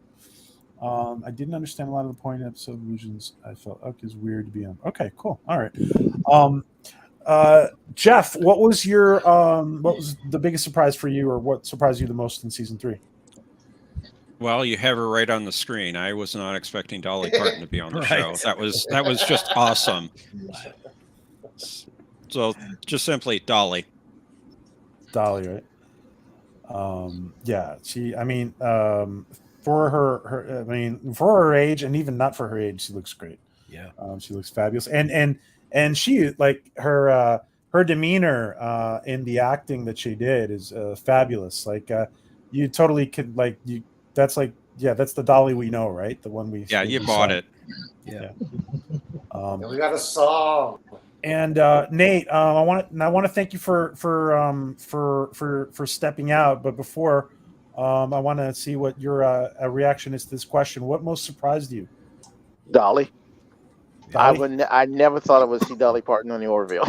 I didn't understand a lot of the point of episode illusions. I felt is weird to be on. Okay, cool. All right. Jeff, what was the biggest surprise for you, or what surprised you the most in season 3? Well, you have her right on the screen. I was not expecting Dolly Parton to be on the Right. show. That was just awesome. So just simply Dolly. Dolly, right? Yeah, I mean, for for her age, and even not for her age, she looks great. Yeah. She looks fabulous, and she, like, her demeanor in the acting that she did is fabulous. Like, you totally could, like, that's like, yeah, that's the Dolly we know, right? The one we You we bought saw. it. Yeah. And we got a song. And Nate, I want to thank you for stepping out. But before, I want to see what your reaction is to this question. What most surprised you? Dolly. Dolly? I never thought I would see Dolly Parton on the Orville.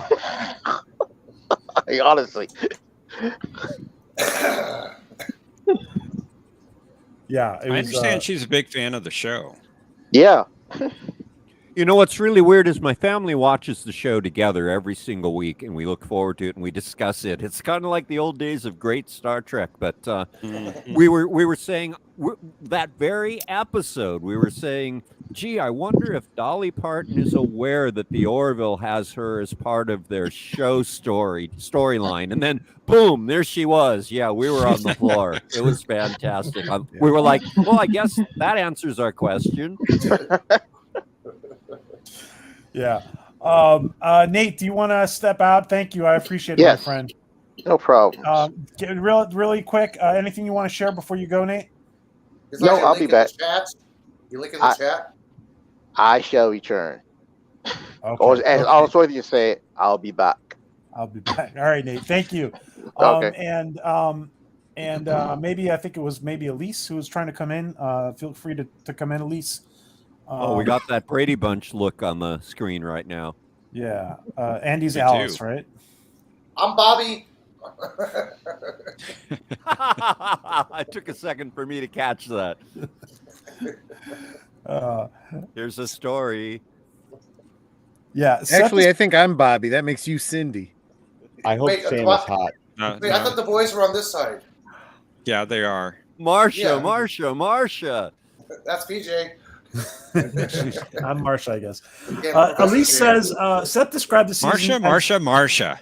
Honestly. Yeah, I understand she's a big fan of the show. Yeah. You know what's really weird is my family watches the show together every single week, and we look forward to it and we discuss it. It's kind of like the old days of great Star Trek. But we were saying that very episode, we were saying, "Gee, I wonder if Dolly Parton is aware that the Orville has her as part of their show storyline." And then, boom, there she was. Yeah, we were on the floor. It was fantastic. We were like, "Well, I guess that answers our question." Yeah. Nate, do you want to step out? Thank you. I appreciate it, Yes. my friend. No problem. Really quick, anything you want to share before you go, Nate? No, I'll be back. You link in the chat? I shall return. Okay. Or as also you say, I'll be back. I'll be back. All right, Nate. Thank you. Okay. And maybe, I think it was maybe Elise who was trying to come in. Feel free to come in, Elise. We got that Brady Bunch look on the screen right now. Yeah. Andy's Me Alice, too. right? I'm Bobby. It took a second for me to catch that. Here's a story. Yeah. Actually, I think I'm Bobby. That makes you Cindy. I hope Wait, Sam what? is hot. Wait, I thought the boys were on this side. Yeah, they are. Marsha. That's PJ. I'm Marsha, I guess. Yeah, Elise says, Seth described the season Marsha.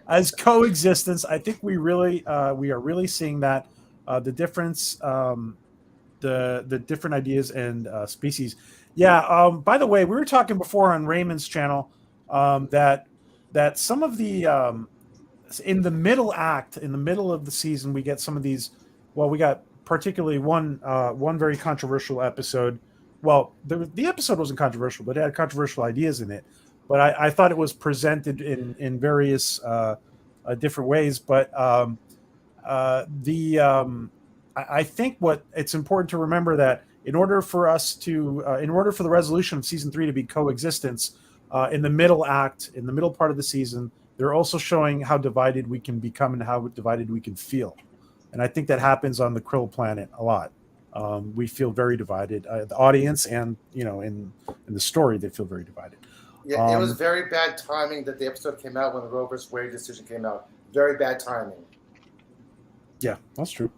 as coexistence. I think we are really seeing that the difference, the different ideas and species. Yeah. By the way, we were talking before on Raymond's channel that some of the in the middle act, in the middle of the season, we get some of these. Well, we got particularly one very controversial episode. Well, the episode wasn't controversial, but it had controversial ideas in it. But I thought it was presented in various different ways. But I think what it's important to remember that in order for the resolution of season 3 to be coexistence, in the middle act, in the middle part of the season, they're also showing how divided we can become and how divided we can feel. And I think that happens on the Krill planet a lot. We feel very divided. The audience and, in the story, they feel very divided. Yeah, it was very bad timing that the episode came out when the Roe vs. Wade decision came out. Very bad timing. Yeah, that's true.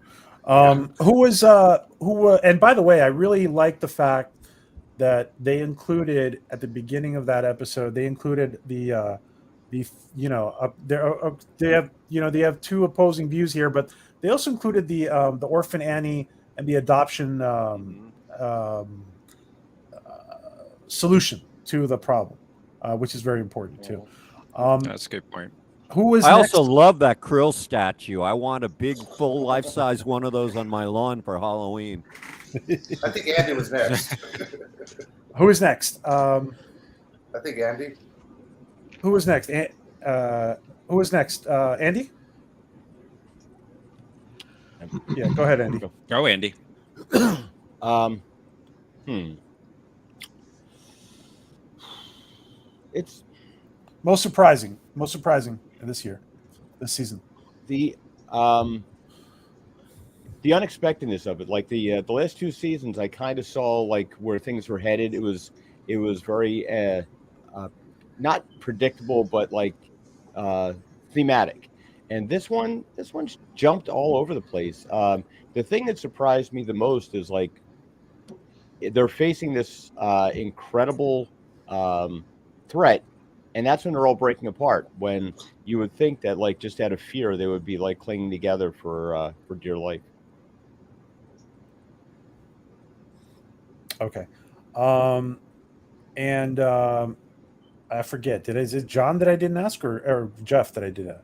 And by the way, I really like the fact that they included at the beginning of that episode, they included they have two opposing views here, but they also included the orphan Annie and the adoption solution to the problem, which is very important too. That's a good point. I also love that Krill statue. I want a big, full life-size one of those on my lawn for Halloween. I think Andy was next. Who is next? I think Andy. Who is next? Who is next? Andy? Yeah, go ahead, Andy. Go, Andy. It's most surprising this season. The unexpectedness of it, like the last two seasons, I kind of saw like where things were headed. It was very not predictable, but like thematic. And this one's jumped all over the place. The thing that surprised me the most is like they're facing this incredible threat, and that's when they're all breaking apart. When you would think that like just out of fear they would be like clinging together for dear life. Okay. And I forget. Is it John that I didn't ask, or Jeff that I did that?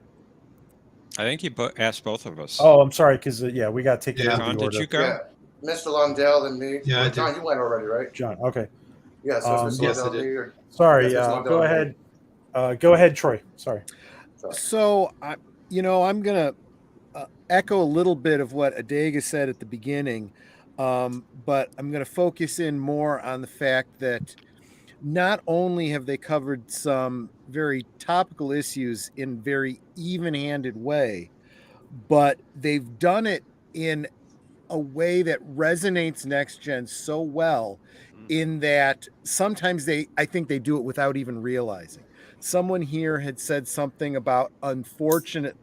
I think you asked both of us. Oh, I'm sorry, because we got taken out of John, the order. did you go? Yeah, Mr. Lundell and me. Yeah, I John, did. you went already, right? John, okay. Yeah, so it's Mr. yes, I Lundell and did. me. Or, Sorry. yes, Mr. Lundell Go and me. ahead. Go ahead, Troy. Sorry. So, I'm going to echo a little bit of what Adega said at the beginning, but I'm going to focus in more on the fact that not only have they covered some very topical issues in very even-handed way, but they've done it in a way that resonates next gen so well, in that sometimes I think they do it without even realizing. Someone here had said something about unfortunate,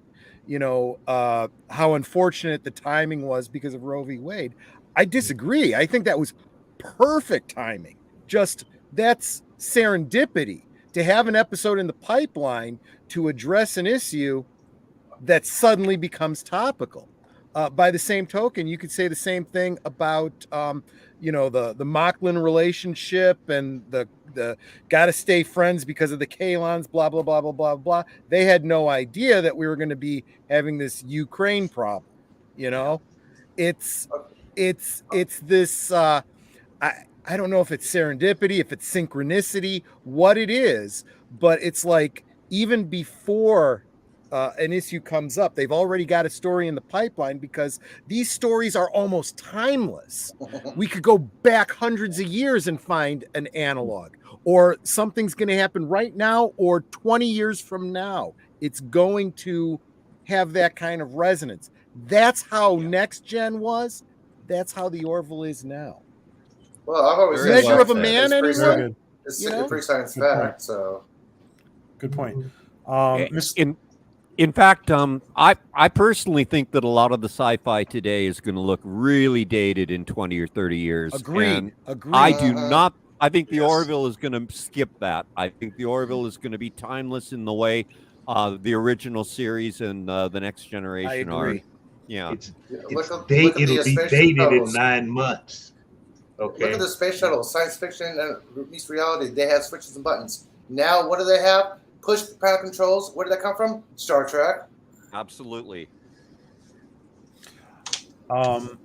how unfortunate the timing was because of Roe v. Wade. I disagree. I think that was perfect timing. Just that's serendipity to have an episode in the pipeline to address an issue that suddenly becomes topical. By the same token, you could say the same thing about the Mocklin relationship and the gotta stay friends because of the Kalons, blah blah blah blah blah blah. They had no idea that we were going to be having this Ukraine problem. It's this. I don't know if it's serendipity, if it's synchronicity, what it is, but it's like even before an issue comes up, they've already got a story in the pipeline, because these stories are almost timeless. We could go back hundreds of years and find an analog, or something's going to happen right now or 20 years from now. It's going to have that kind of resonance. That's how Next Gen was. That's how the Orville is now. Well, I've always said Measure of a Man, anyone? It's pretty science fact. So good point. In fact, I personally think that a lot of the sci-fi today is going to look really dated in 20 or 30 years. Agreed. I do not. I think the Orville is going to skip that. I think the Orville is going to be timeless in the way the original series and the Next Generation are. Yeah, it'll be dated in 9 months. Okay. Look at the space shuttle, science fiction and meets reality. They have switches and buttons. Now, what do they have? Push panel controls. Where did that come from? Star Trek. Absolutely. Go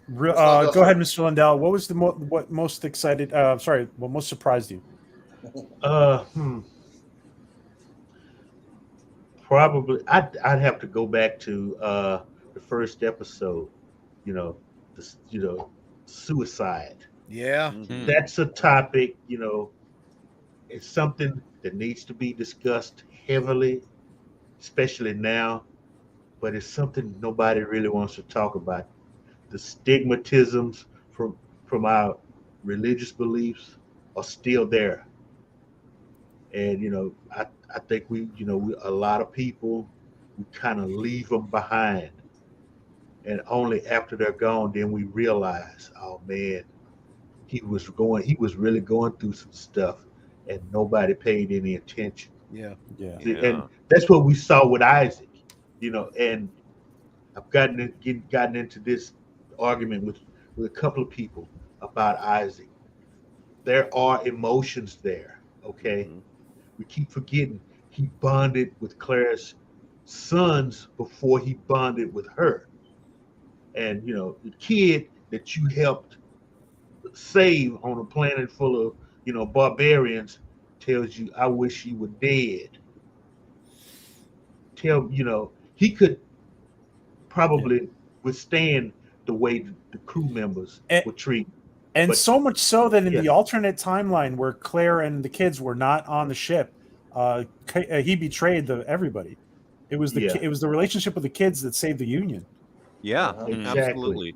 ahead, Mr. Lundell. What was what most excited? What most surprised you? Probably, I'd have to go back to the first episode. Suicide. Yeah, that's a topic. It's something that needs to be discussed heavily, especially now. But it's something nobody really wants to talk about. The stigmatisms from our religious beliefs are still there, and I think we a lot of people, we kind of leave them behind, and only after they're gone then we realize, oh man, he was really going through some stuff, and nobody paid any attention. Yeah. And that's what we saw with Isaac, and I've gotten into this argument with a couple of people about Isaac. There are emotions there, okay? Mm-hmm. We keep forgetting he bonded with Claire's sons before he bonded with her. And, the kid that you helped save on a planet full of, barbarians tells you, I wish you were dead. He could probably withstand the way the crew members were treated. And so much so that in the alternate timeline where Claire and the kids were not on the ship, he betrayed everybody. It was the relationship with the kids that saved the Union. Yeah, exactly. Absolutely.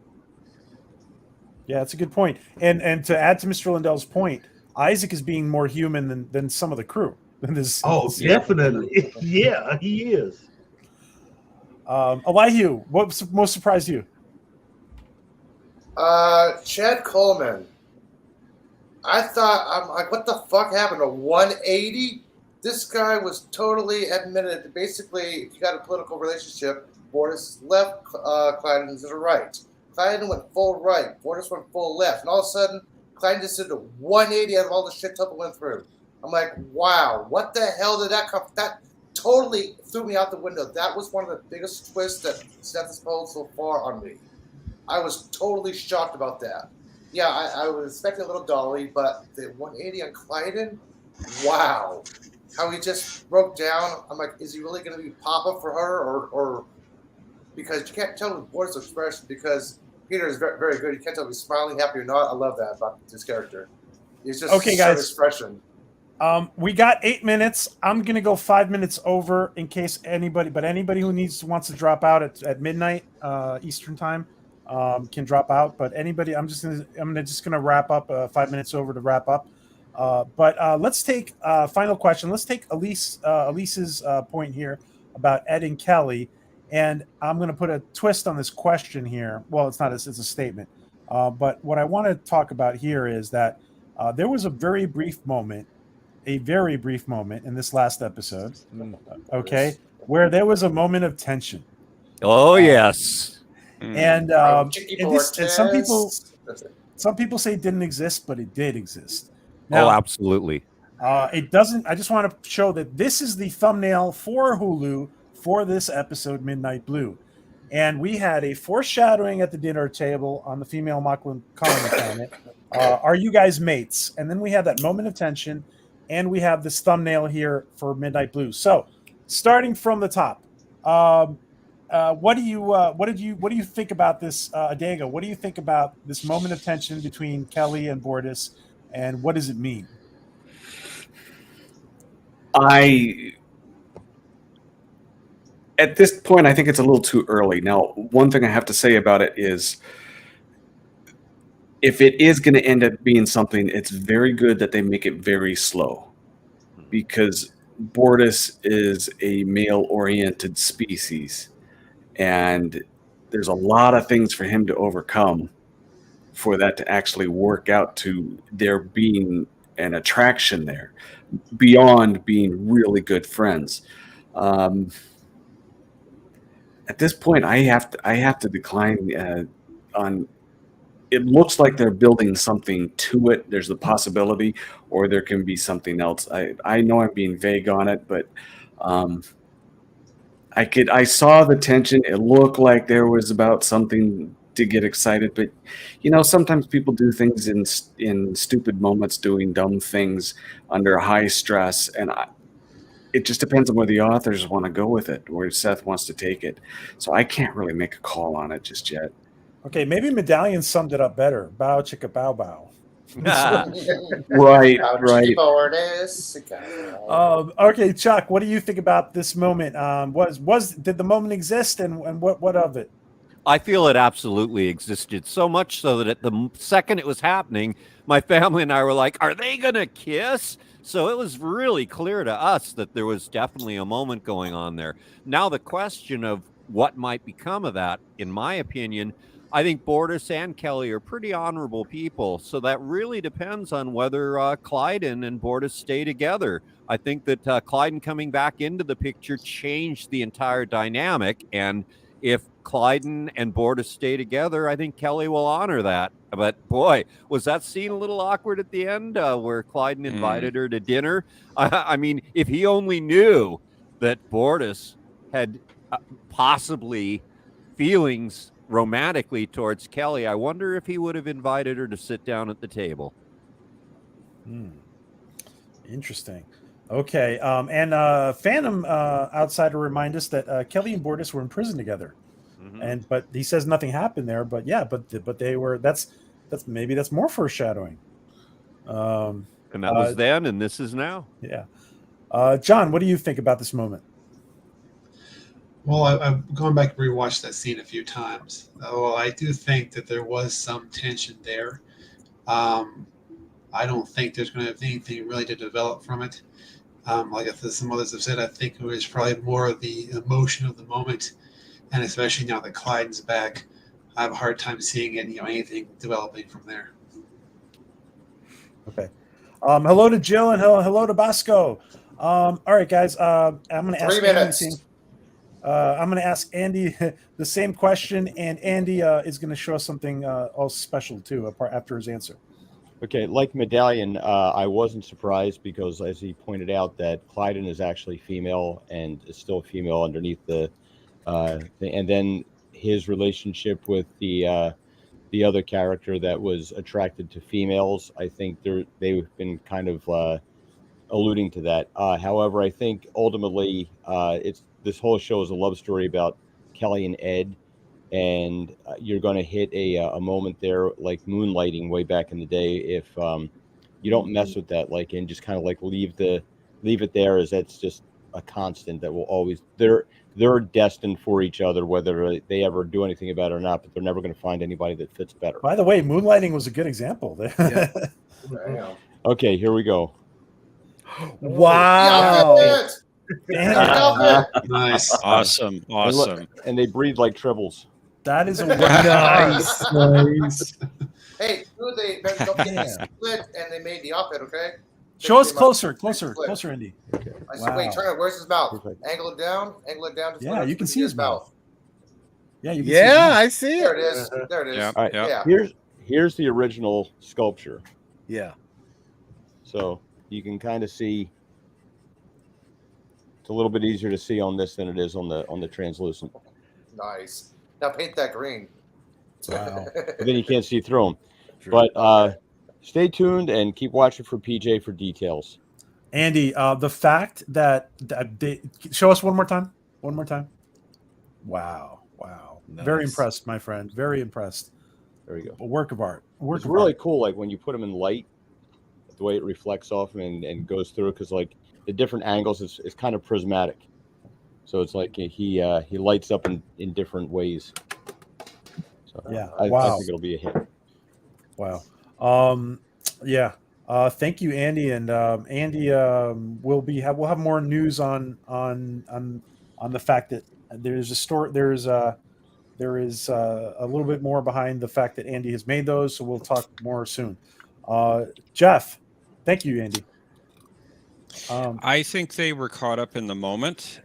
Yeah, that's a good point. And to add to Mr. Lindell's point, Isaac is being more human than some of the crew. Definitely. Yeah, he is. Elihu, what most surprised you? Chad Coleman. I'm like, what the fuck happened? A 180? This guy was totally admitted that basically, if you got a political relationship, Bordas left, Clyden to the right. Clyden went full right. Bordas went full left. And all of a sudden, Clyden just did a 180 out of all the shit Tupper went through. I'm like, wow, what the hell did that come from? That totally threw me out the window. That was one of the biggest twists that Seth has pulled so far on me. I was totally shocked about that. Yeah, I was expecting a little Dolly, but the 180 on Clyden, wow. How he just broke down. I'm like, is he really going to be Papa for her? Or because you can't tell with Boris' expression, because Peter is very, very good. You can't tell if he's smiling, happy or not. I love that about this character. He's just okay, guys. Expression. We got 8 minutes. I'm going to go 5 minutes over in case anybody who wants to drop out at midnight Eastern time can drop out. But anybody, I'm just gonna wrap up 5 minutes over to wrap up. But let's take final question. Let's take Elise's point here about Ed and Kelly, and I'm going to put a twist on this question here. Well, it's not. It's a statement. But what I want to talk about here is that there was a very brief moment in this last episode. Okay, where there was a moment of tension. Oh yes. And some people say it didn't exist, but it did exist. Now, absolutely. It doesn't. I just want to show that this is the thumbnail for Hulu for this episode, Midnight Blue, and we had a foreshadowing at the dinner table on the female Makwan colony planet. Are you guys mates? And then we have that moment of tension, and we have this thumbnail here for Midnight Blue. So, starting from the top. What do you think about this, Adega? What do you think about this moment of tension between Kelly and Bordas, and what does it mean? At this point, I think it's a little too early. Now, one thing I have to say about it is, if it is going to end up being something, it's very good that they make it very slow, because Bordas is a male-oriented species. And there's a lot of things for him to overcome for that to actually work out to there being an attraction there beyond being really good friends. At this point, I have to decline on. It looks like they're building something to it. There's the possibility, or there can be something else. I know I'm being vague on it, but I saw the tension. It looked like there was about something to get excited, but sometimes people do things in stupid moments, doing dumb things under high stress, and it just depends on where the authors want to go with it, where Seth wants to take it. So I can't really make a call on it just yet. Okay, maybe Medallion summed it up better. Bow chicka bow bow. Right. Okay, Chuck, what do you think about this moment? Did the moment exist, and what of it? I feel it absolutely existed, so much so that at the second it was happening, my family and I were like, "Are they gonna kiss?" So it was really clear to us that there was definitely a moment going on there. Now the question of what might become of that, in my opinion, I think Bordas and Kelly are pretty honorable people, so that really depends on whether Clyden and Bordas stay together. I think that Clyden coming back into the picture changed the entire dynamic, and if Clyden and Bordas stay together, I think Kelly will honor that. But boy, was that scene a little awkward at the end where Clyden invited her to dinner? I mean, if he only knew that Bordas had possibly feelings romantically towards Kelly, I wonder if he would have invited her to sit down at the table. Interesting. Okay, and Phantom Outsider remind us that Kelly and Bordas were in prison together, but he says nothing happened there. But yeah, but they were. That's more foreshadowing. And that was then, and this is now. Yeah, John, what do you think about this moment? Well, I've gone back and rewatched that scene a few times. Well, I do think that there was some tension there. I don't think there's going to be anything really to develop from it. Like some others have said, I think it was probably more of the emotion of the moment. And especially now that Clyde's back, I have a hard time seeing anything developing from there. Okay. Hello to Jill and hello to Bosco. All right, guys. I'm going to ask 3 minutes. Andy. I'm going to ask Andy the same question, and Andy is going to show us something all special too after his answer. Okay, like Medallion, I wasn't surprised because, as he pointed out, that Clyden is actually female and is still female underneath and then his relationship with the other character that was attracted to females. I think they've been kind of alluding to that. However, I think ultimately this whole show is a love story about Kelly and Ed. And you're going to hit a moment there like moonlighting way back in the day if you don't mess with that, like, and just kind of like leave it there, as that's just a constant that will always they're destined for each other, whether they ever do anything about it or not, but they're never going to find anybody that fits better. By the way, moonlighting was a good example. Yeah. Okay, here we go. Wow. Nice. Awesome. And they breathe like tribbles. That is a nice. Hey, they split and they made the outfit, okay? Show us closer, Andy. Okay. I said, wait, turn it. Where's his mouth? Perfect. Angle it down. Yeah, you can see his mouth. Yeah, you can Yeah, I see There it. it is. There it is. Yeah. All right, Yeah. here's the original sculpture. Yeah. So you can kind of see. It's a little bit easier to see on this than it is on the translucent. Nice. Now paint that green. Wow. But then you can't see through them. But stay tuned and keep watching for PJ for details. Andy, the fact that they show us one more time. Wow. Nice. Very impressed, my friend. Very impressed. There you go. A work of art. It's really cool, like when you put them in light, the way it reflects off and goes through, because like the different angles is kind of prismatic. So it's like he lights up in different ways. So yeah, I wow. think it'll be a hit. Wow. Yeah. Thank you, Andy. And Andy, we'll have more news on the fact that there is a little bit more behind the fact that Andy has made those. So we'll talk more soon. Jeff, thank you, Andy. I think they were caught up in the moment.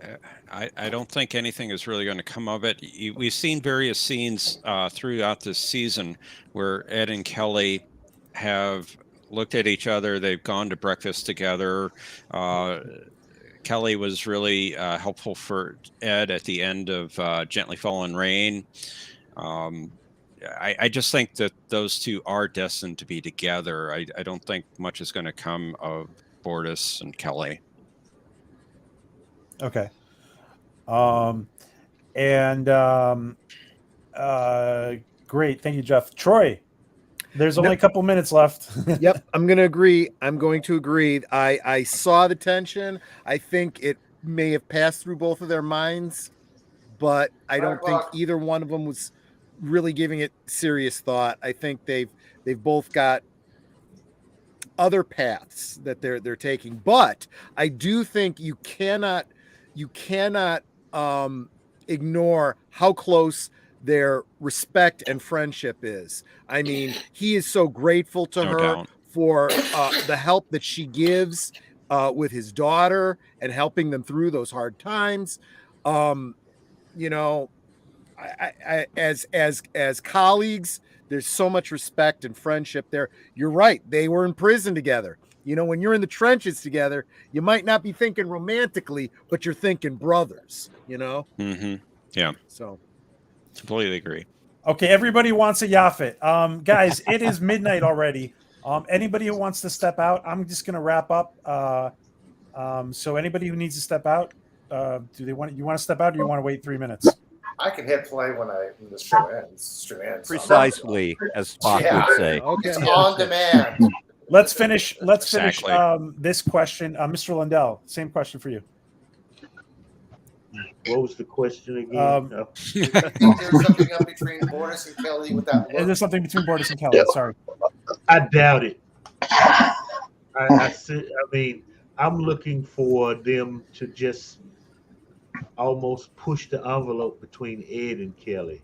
I don't think anything is really going to come of it. We've seen various scenes throughout this season where Ed and Kelly have looked at each other. They've gone to breakfast together. Kelly was really helpful for Ed at the end of Gently Fallen Rain. I just think that those two are destined to be together. I don't think much is going to come of Bortus and Kelly. Okay. Great. Thank you, Jeff. Troy, there's only a couple minutes left. Yep. I'm going to agree. I saw the tension. I think it may have passed through both of their minds, but I don't think either one of them was really giving it serious thought. I think they've both got other paths that they're taking, but I do think you cannot ignore how close their respect and friendship is. I mean, he is so grateful to her for the help that she gives with his daughter and helping them through those hard times. As colleagues, there's so much respect and friendship there. You're right. They were in prison together. When you're in the trenches together, you might not be thinking romantically, but you're thinking brothers, Mm-hmm. Yeah. So completely agree. Okay. Everybody wants a Yaphet. Guys, it is midnight already. Anybody who wants to step out, I'm just going to wrap up. So anybody who needs to step out, you want to step out or you want to wait 3 minutes? I can hit play when the show ends. Precisely, as Spock would say. Okay. It's on demand. Let's finish Exactly. this question. Mr. Lindell, same question for you. What was the question again? There's something up between Bortus and Kelly with that look. There's something between Bortus and Kelly. Sorry. I doubt it. I'm looking for them to just almost pushed the envelope between Ed and Kelly,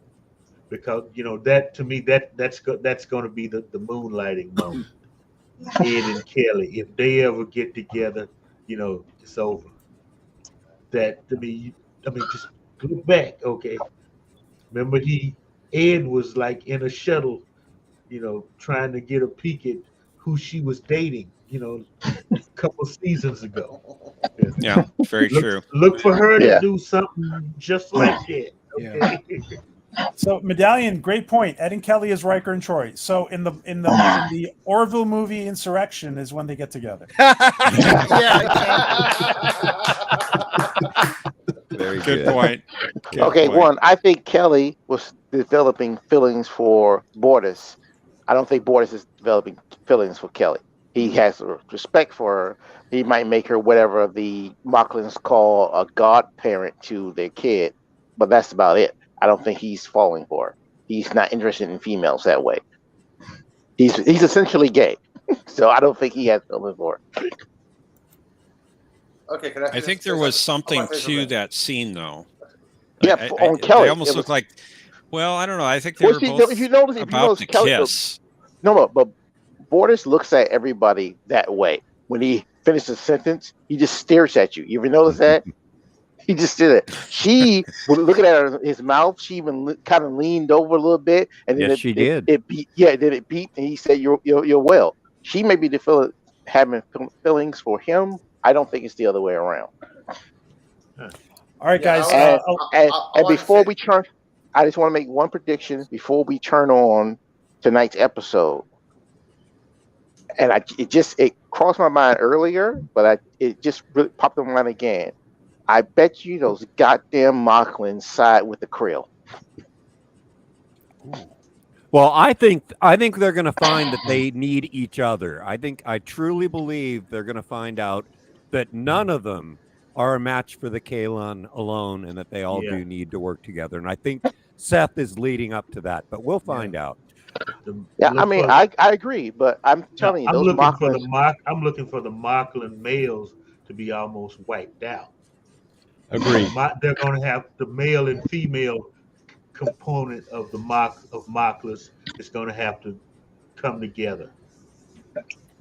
because that to me that's going to be the moonlighting moment. Ed and Kelly, if they ever get together, it's over. That to me, I mean, just look back, okay? Remember, Ed was like in a shuttle, trying to get a peek at who she was dating, a couple seasons ago. Yeah, very look, true. Look for her to Yeah. do something just like that. Okay. So Medallion, great point. Ed and Kelly is Riker and Troy. So in the Orville movie Insurrection is when they get together. Very Good point. Good Okay, point. one, I think Kelly was developing feelings for Borders. I don't think Borders is developing feelings for Kelly. He has respect for her. He might make her whatever the Mocklins call a godparent to their kid, but that's about it. I don't think he's falling for her. He's not interested in females that way. He's essentially gay, so I don't think he has feelings for her. Okay, can I think there was something to that scene, though. Yeah, on Kelly, they almost look like. Well, I don't know. I think they Well, were see, both if you notice about to Kelly, kiss. No, but Borders looks at everybody that way. When he finishes a sentence, he just stares at you. You ever notice that? He just did it. She, looking at his mouth, she even kind of leaned over a little bit, and then Yes, she did. It beat. Yeah, then it beat, and he said, "You're well." She may be having feelings for him. I don't think it's the other way around. All right, guys. And before we turn, I just want to make one prediction before we turn on tonight's episode. And it crossed my mind earlier, but it just really popped in my mind again. I bet you those goddamn Mocklins side with the Krill. Well, I think they're going to find that they need each other. I truly believe they're going to find out that none of them are a match for the Kalon alone, and that they all do need to work together. And I think Seth is leading up to that, but we'll find out. Yeah, I mean, I agree, but I'm telling you, I'm those looking Mocklins. I'm looking for the Mocklin males to be almost wiped out. Agreed. They're going to have the male and female component of Mocklins is going to have to come together.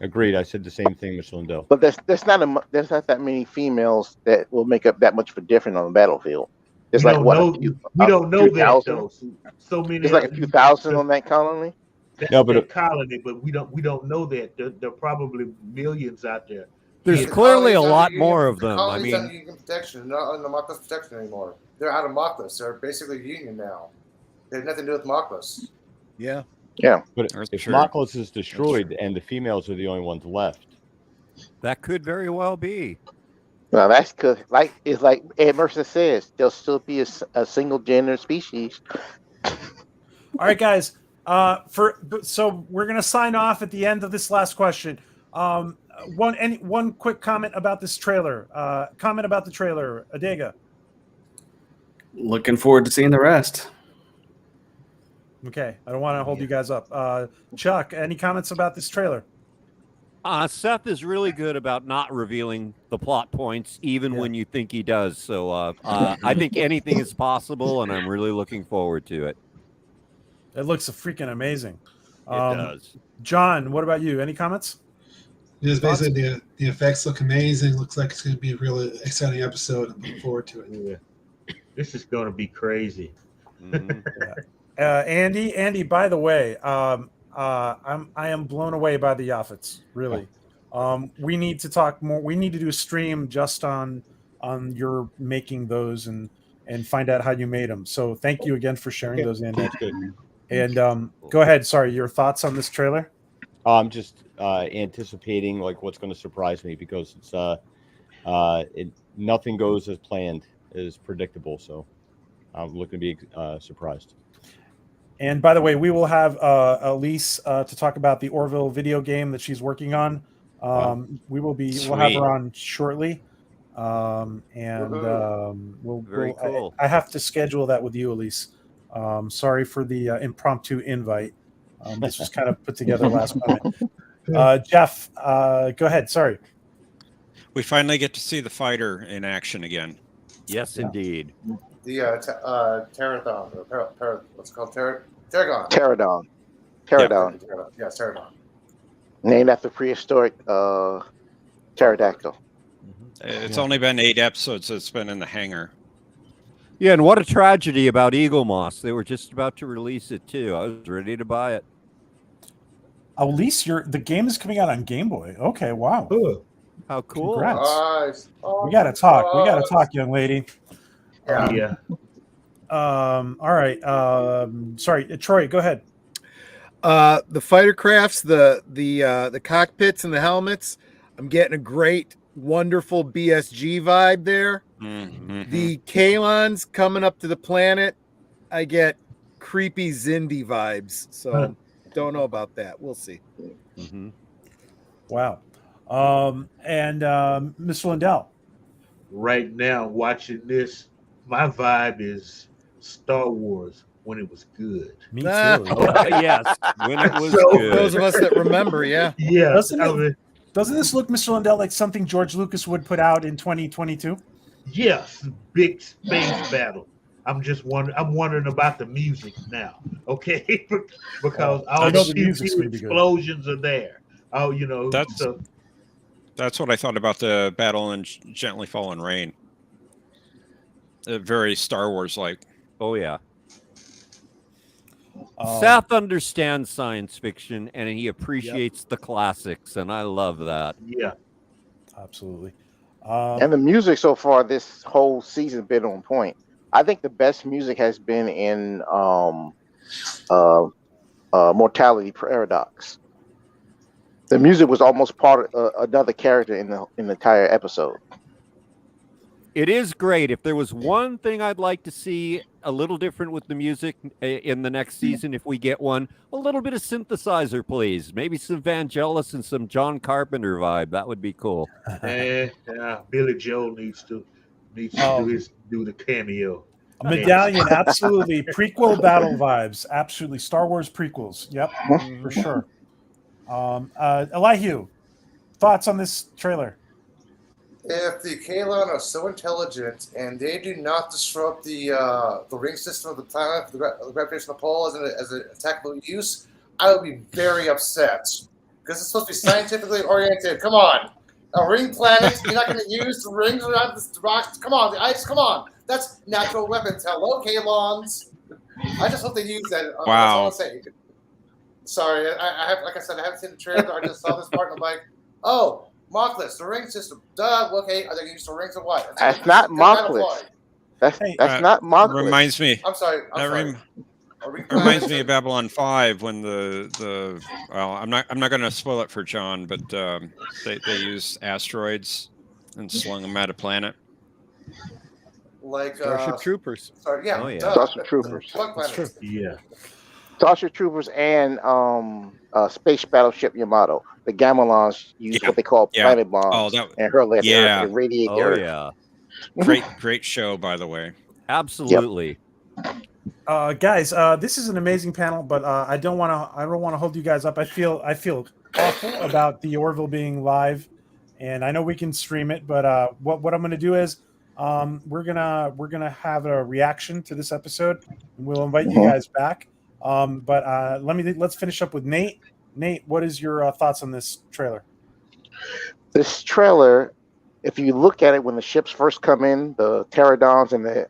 Agreed. I said the same thing, Mr. Lindell. But there's not that many females that will make up that much of a difference on the battlefield. There's we like what we don't know that though. So many. There's like a few thousand on that colony. No, but colony, but we don't know that. There are probably millions out there. There's clearly a lot more of them. I mean, under Union protection, not under Mockless protection anymore. They're out of Mockless. They're basically Union now. They have nothing to do with Mockless. Yeah. Yeah. But if Mockless is destroyed and the females are the only ones left, that could very well be. Well, that's because, like Ed Mercer says, there'll still be a single gender species. All right, guys. So we're gonna sign off at the end of this last question. One quick comment about this trailer. Comment about the trailer, Adega. Looking forward to seeing the rest. Okay, I don't want to hold you guys up. Chuck, any comments about this trailer? Seth is really good about not revealing the plot points, even when you think he does. So I think anything is possible, and I'm really looking forward to it. It looks freaking amazing. It does. John, what about you? Any comments? Just basically, the effects look amazing. Looks like it's going to be a really exciting episode. I'm looking forward to it. Yeah. This is going to be crazy. Andy. By the way, I am blown away by the Yaffets. Really, we need to talk more. We need to do a stream just on your making those and find out how you made them. So thank you again for sharing those, Andy. And go ahead. Sorry, your thoughts on this trailer? I'm just anticipating like what's going to surprise me because it's nothing goes as planned, as predictable. So I'm looking to be surprised. And by the way, we will have Elise to talk about the Orville video game that she's working on. We'll have her on shortly. We'll Very cool. I have to schedule that with you, Elise. Sorry for the impromptu invite. This was kind of put together last minute. Jeff, go ahead. Sorry. We finally get to see the fighter in action again. Yes, indeed. The Pterodon, or what's it called? Pterodon. Pterodon. Yes, Pterodon. Named after prehistoric pterodactyl. It's only been 8 episodes. It's been in the hangar. Yeah, and what a tragedy about Eagle Moss. They were just about to release it too. I was ready to buy it. At least the game is coming out on Game Boy. Okay, wow. Ooh. How cool. Congrats. Nice. Oh, We gotta talk. We gotta talk, young lady. Yeah. All right. Sorry, Troy, go ahead. The fighter crafts, the cockpits and the helmets, I'm getting a great, wonderful BSG vibe there. Mm-hmm. The Kalons coming up to the planet, I get creepy Zindi vibes. So don't know about that. We'll see. Mm-hmm. Wow. And Mr. Lindell. Right now, watching this, my vibe is Star Wars when it was good. Me too. Yes, when it was So- good. Those of us that remember, yeah. Yeah. Doesn't this look, Mr. Lindell, like something George Lucas would put out in 2022? Yes, big space battle. I'm wondering about the music now, okay? Because I all know the the music's gonna be good. explosions are there. Oh, you know, That's what I thought about the battle in Gently Fallen Rain. Very Star Wars like. Oh yeah. Seth understands science fiction and he appreciates the classics, and I love that. Yeah, absolutely. And the music so far this whole season been on point. I think the best music has been in Mortality Paradox. The music was almost part of another character in the entire episode. It is great. If there was one thing I'd like to see a little different with the music in the next season, if we get one, a little bit of synthesizer, please. Maybe some Vangelis and some John Carpenter vibe. That would be cool. Billy Joel needs to do the cameo. A medallion, absolutely. Prequel battle vibes, absolutely. Star Wars prequels, yep, for sure. Elihu, thoughts on this trailer? If the Kalon are so intelligent and they do not disrupt the ring system of the planet, the gravitational pull as an attackable use, I would be very upset because it's supposed to be scientifically oriented. Come on, a ring planet, you're not going to use the rings around the rocks. Come on, the ice. Come on, that's natural weapons. Hello, Kalons. I just hope they use that. Wow. That's all I'm saying. Sorry, I have, like I said, I haven't seen the trailer. I just saw this part and I'm like, oh. Mockless, the ring system. Duh. Okay, are they going to use the rings or what? That's not Mockless. That's not Mockless. Reminds me. I'm sorry. Reminds me of Babylon 5 when the well, I'm not going to spoil it for John, but they used asteroids and slung them at a planet. Like Starship Troopers. Sorry, yeah. Oh, yeah. Starship Troopers. Yeah. Starship Troopers and Space Battleship Yamato. The Gamelons use what they call planet bombs and hurl it and radiate the Earth. Yeah. Great show, by the way. Absolutely. Yep. Guys, this is an amazing panel, but I don't want to hold you guys up. I feel awful about the Orville being live, and I know we can stream it, but what I'm going to do is we're gonna have a reaction to this episode, and we'll invite you guys back. But let's finish up with Nate. Nate, what is your thoughts on this trailer? This trailer, if you look at it when the ships first come in, the pterodons and the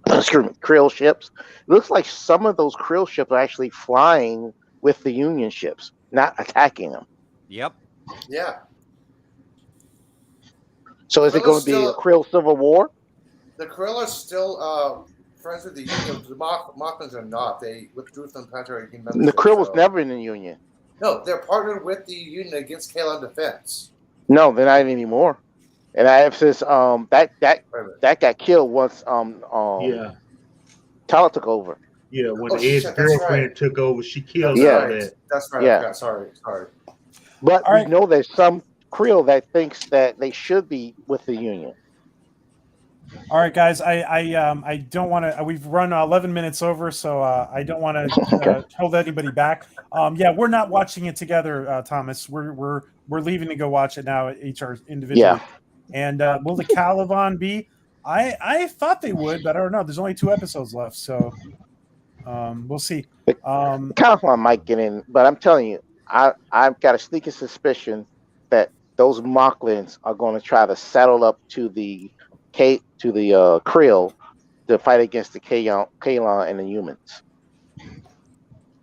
krill ships, it looks like some of those krill ships are actually flying with the Union ships, not attacking them. Yep. Yeah. So is it going to be a krill civil war? The krill are still friends with the Union. The Mothmans are not. They withdrew from planetary Union membership. The krill was never in the Union. No, they're partnered with the Union against Kalon defense. No, they're not anymore. And I have since that got killed once Tala took over. Yeah, when Ed's girlfriend took over, she killed that. That's right. Yeah. Sorry. But we know there's some krill that thinks that they should be with the Union. All right, guys. I don't want to. We've run 11 minutes over, so I don't want to hold anybody back. Yeah, we're not watching it together, Thomas. We're leaving to go watch it now, each individually. Yeah. And will the Caliban be? I thought they would, but I don't know. There's only 2 episodes left, so we'll see. California might get in, but I'm telling you, I've got a sneaking suspicion that those Mocklins are going to try to saddle up to the Krill to fight against the Kalon and the humans.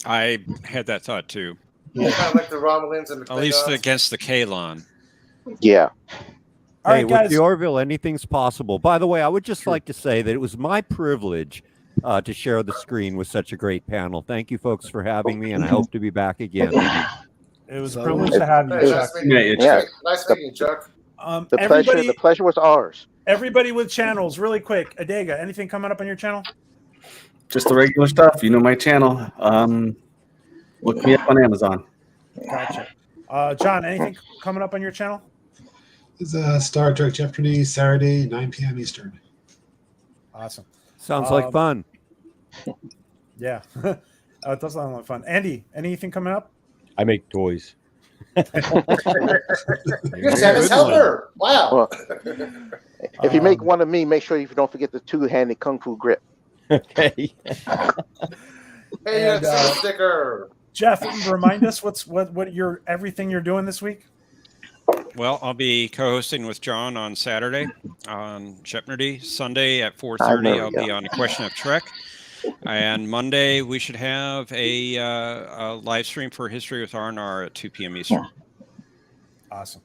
I had that thought too. Kind of like the Romulans and the At least Klingons. against the Kalon. Yeah. All Hey, right, with guys. the Orville, anything's possible. By the way, I would just like to say that it was my privilege to share the screen with such a great panel. Thank you, folks, for having me, and I hope to be back again. It was a privilege to have you, Hey, Chuck. nice meeting you, Chuck. The pleasure was ours. Everybody with channels, really quick. Adega, anything coming up on your channel? Just the regular stuff. You know my channel. Look me up on Amazon. Gotcha. John, anything coming up on your channel? It's Star Trek Jeopardy, Saturday, 9 p.m. Eastern. Awesome. Sounds like fun. Yeah. It does sound like fun. Andy, anything coming up? I make toys. You're Santa's helper. Wow. Well, if you make one of me, make sure you don't forget the 2-handed kung fu grip. Okay. Hey, And, it's a sticker. Jeff, remind us what your everything you're doing this week. Well, I'll be co-hosting with John on Saturday on Jeopardy. Sunday at I 4:30, know, I'll yeah. be on A Question of Trek. And Monday, we should have a live stream for History with R&R at 2 p.m. Eastern. Awesome.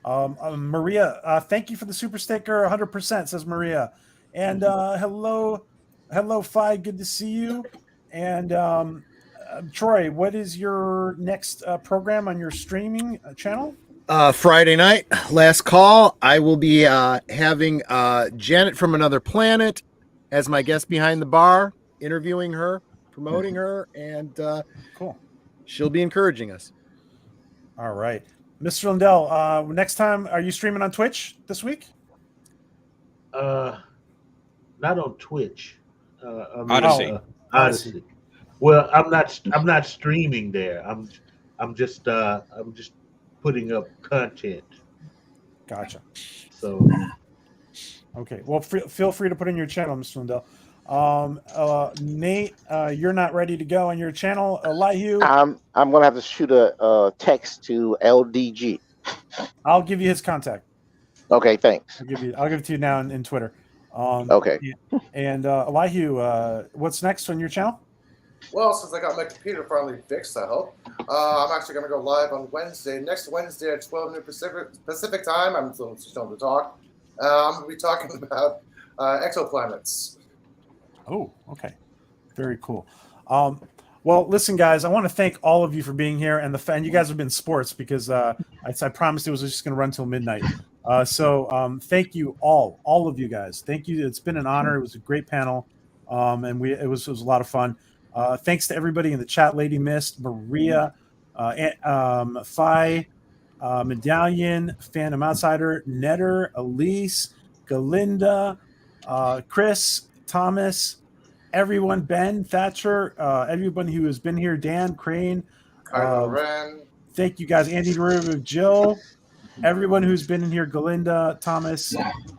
Maria, thank you for the super sticker. 100% says Maria. And hello, Fi. Good to see you. And Troy, what is your next program on your streaming channel? Friday night, last call. I will be having Janet from Another Planet as my guest behind the bar, interviewing her, promoting her, and cool. She'll be encouraging us. All right. Mr. Lindell, next time, are you streaming on Twitch this week? Not on Twitch. Odyssey. Odyssey. Well, I'm not streaming there. I'm just putting up content. Gotcha. So okay. Well, feel free to put in your channel, Mr. Lindell. Nate, you're not ready to go on your channel. Elihu, I'm gonna have to shoot a text to LDG. I'll give you his contact. Okay, thanks. I'll give it to you now in Twitter. Okay. And Elihu, what's next on your channel? Well, since I got my computer finally fixed, I hope. I'm actually going to go live on Wednesday. Next Wednesday at 12 noon Pacific time. I'm still to talk. I'm going to be talking about exoplanets. Oh, okay. Very cool. Well, listen, guys, I want to thank all of you for being here, and you guys have been sports because I promised it was just going to run till midnight. So thank you all of you guys. Thank you. It's been an honor. It was a great panel, and it was a lot of fun. Thanks to everybody in the chat: Lady Mist, Maria, Phi, Medallion, Phantom Outsider, Netter, Elise, Galinda, Chris, Thomas, everyone, Ben, Thatcher, everyone who has been here, Dan, Crane. Kylo Ren. Thank you guys, Andy Derivative, Jill, everyone who's been in here, Galinda, Thomas,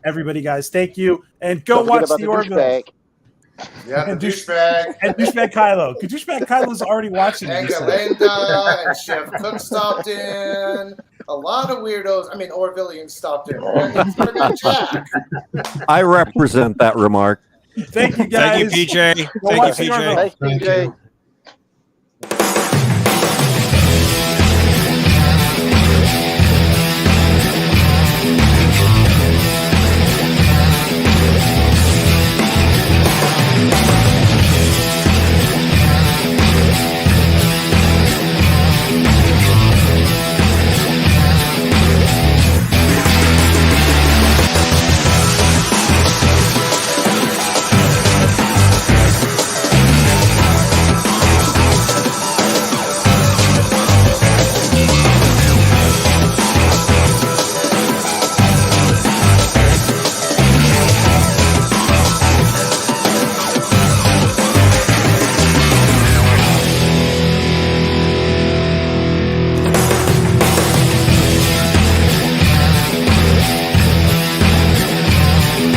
everybody, guys. Thank you, and go watch the Orville. Yeah, the douchebag. And douchebag Kylo. Douchebag Kylo's already watching. And Galinda and Chef Cook stopped in. A lot of weirdos. I mean, Orvillians stopped in. And Jack. I represent that remark. Thank you, guys. Thank you, PJ. Thank you, PJ. Thanks, PJ.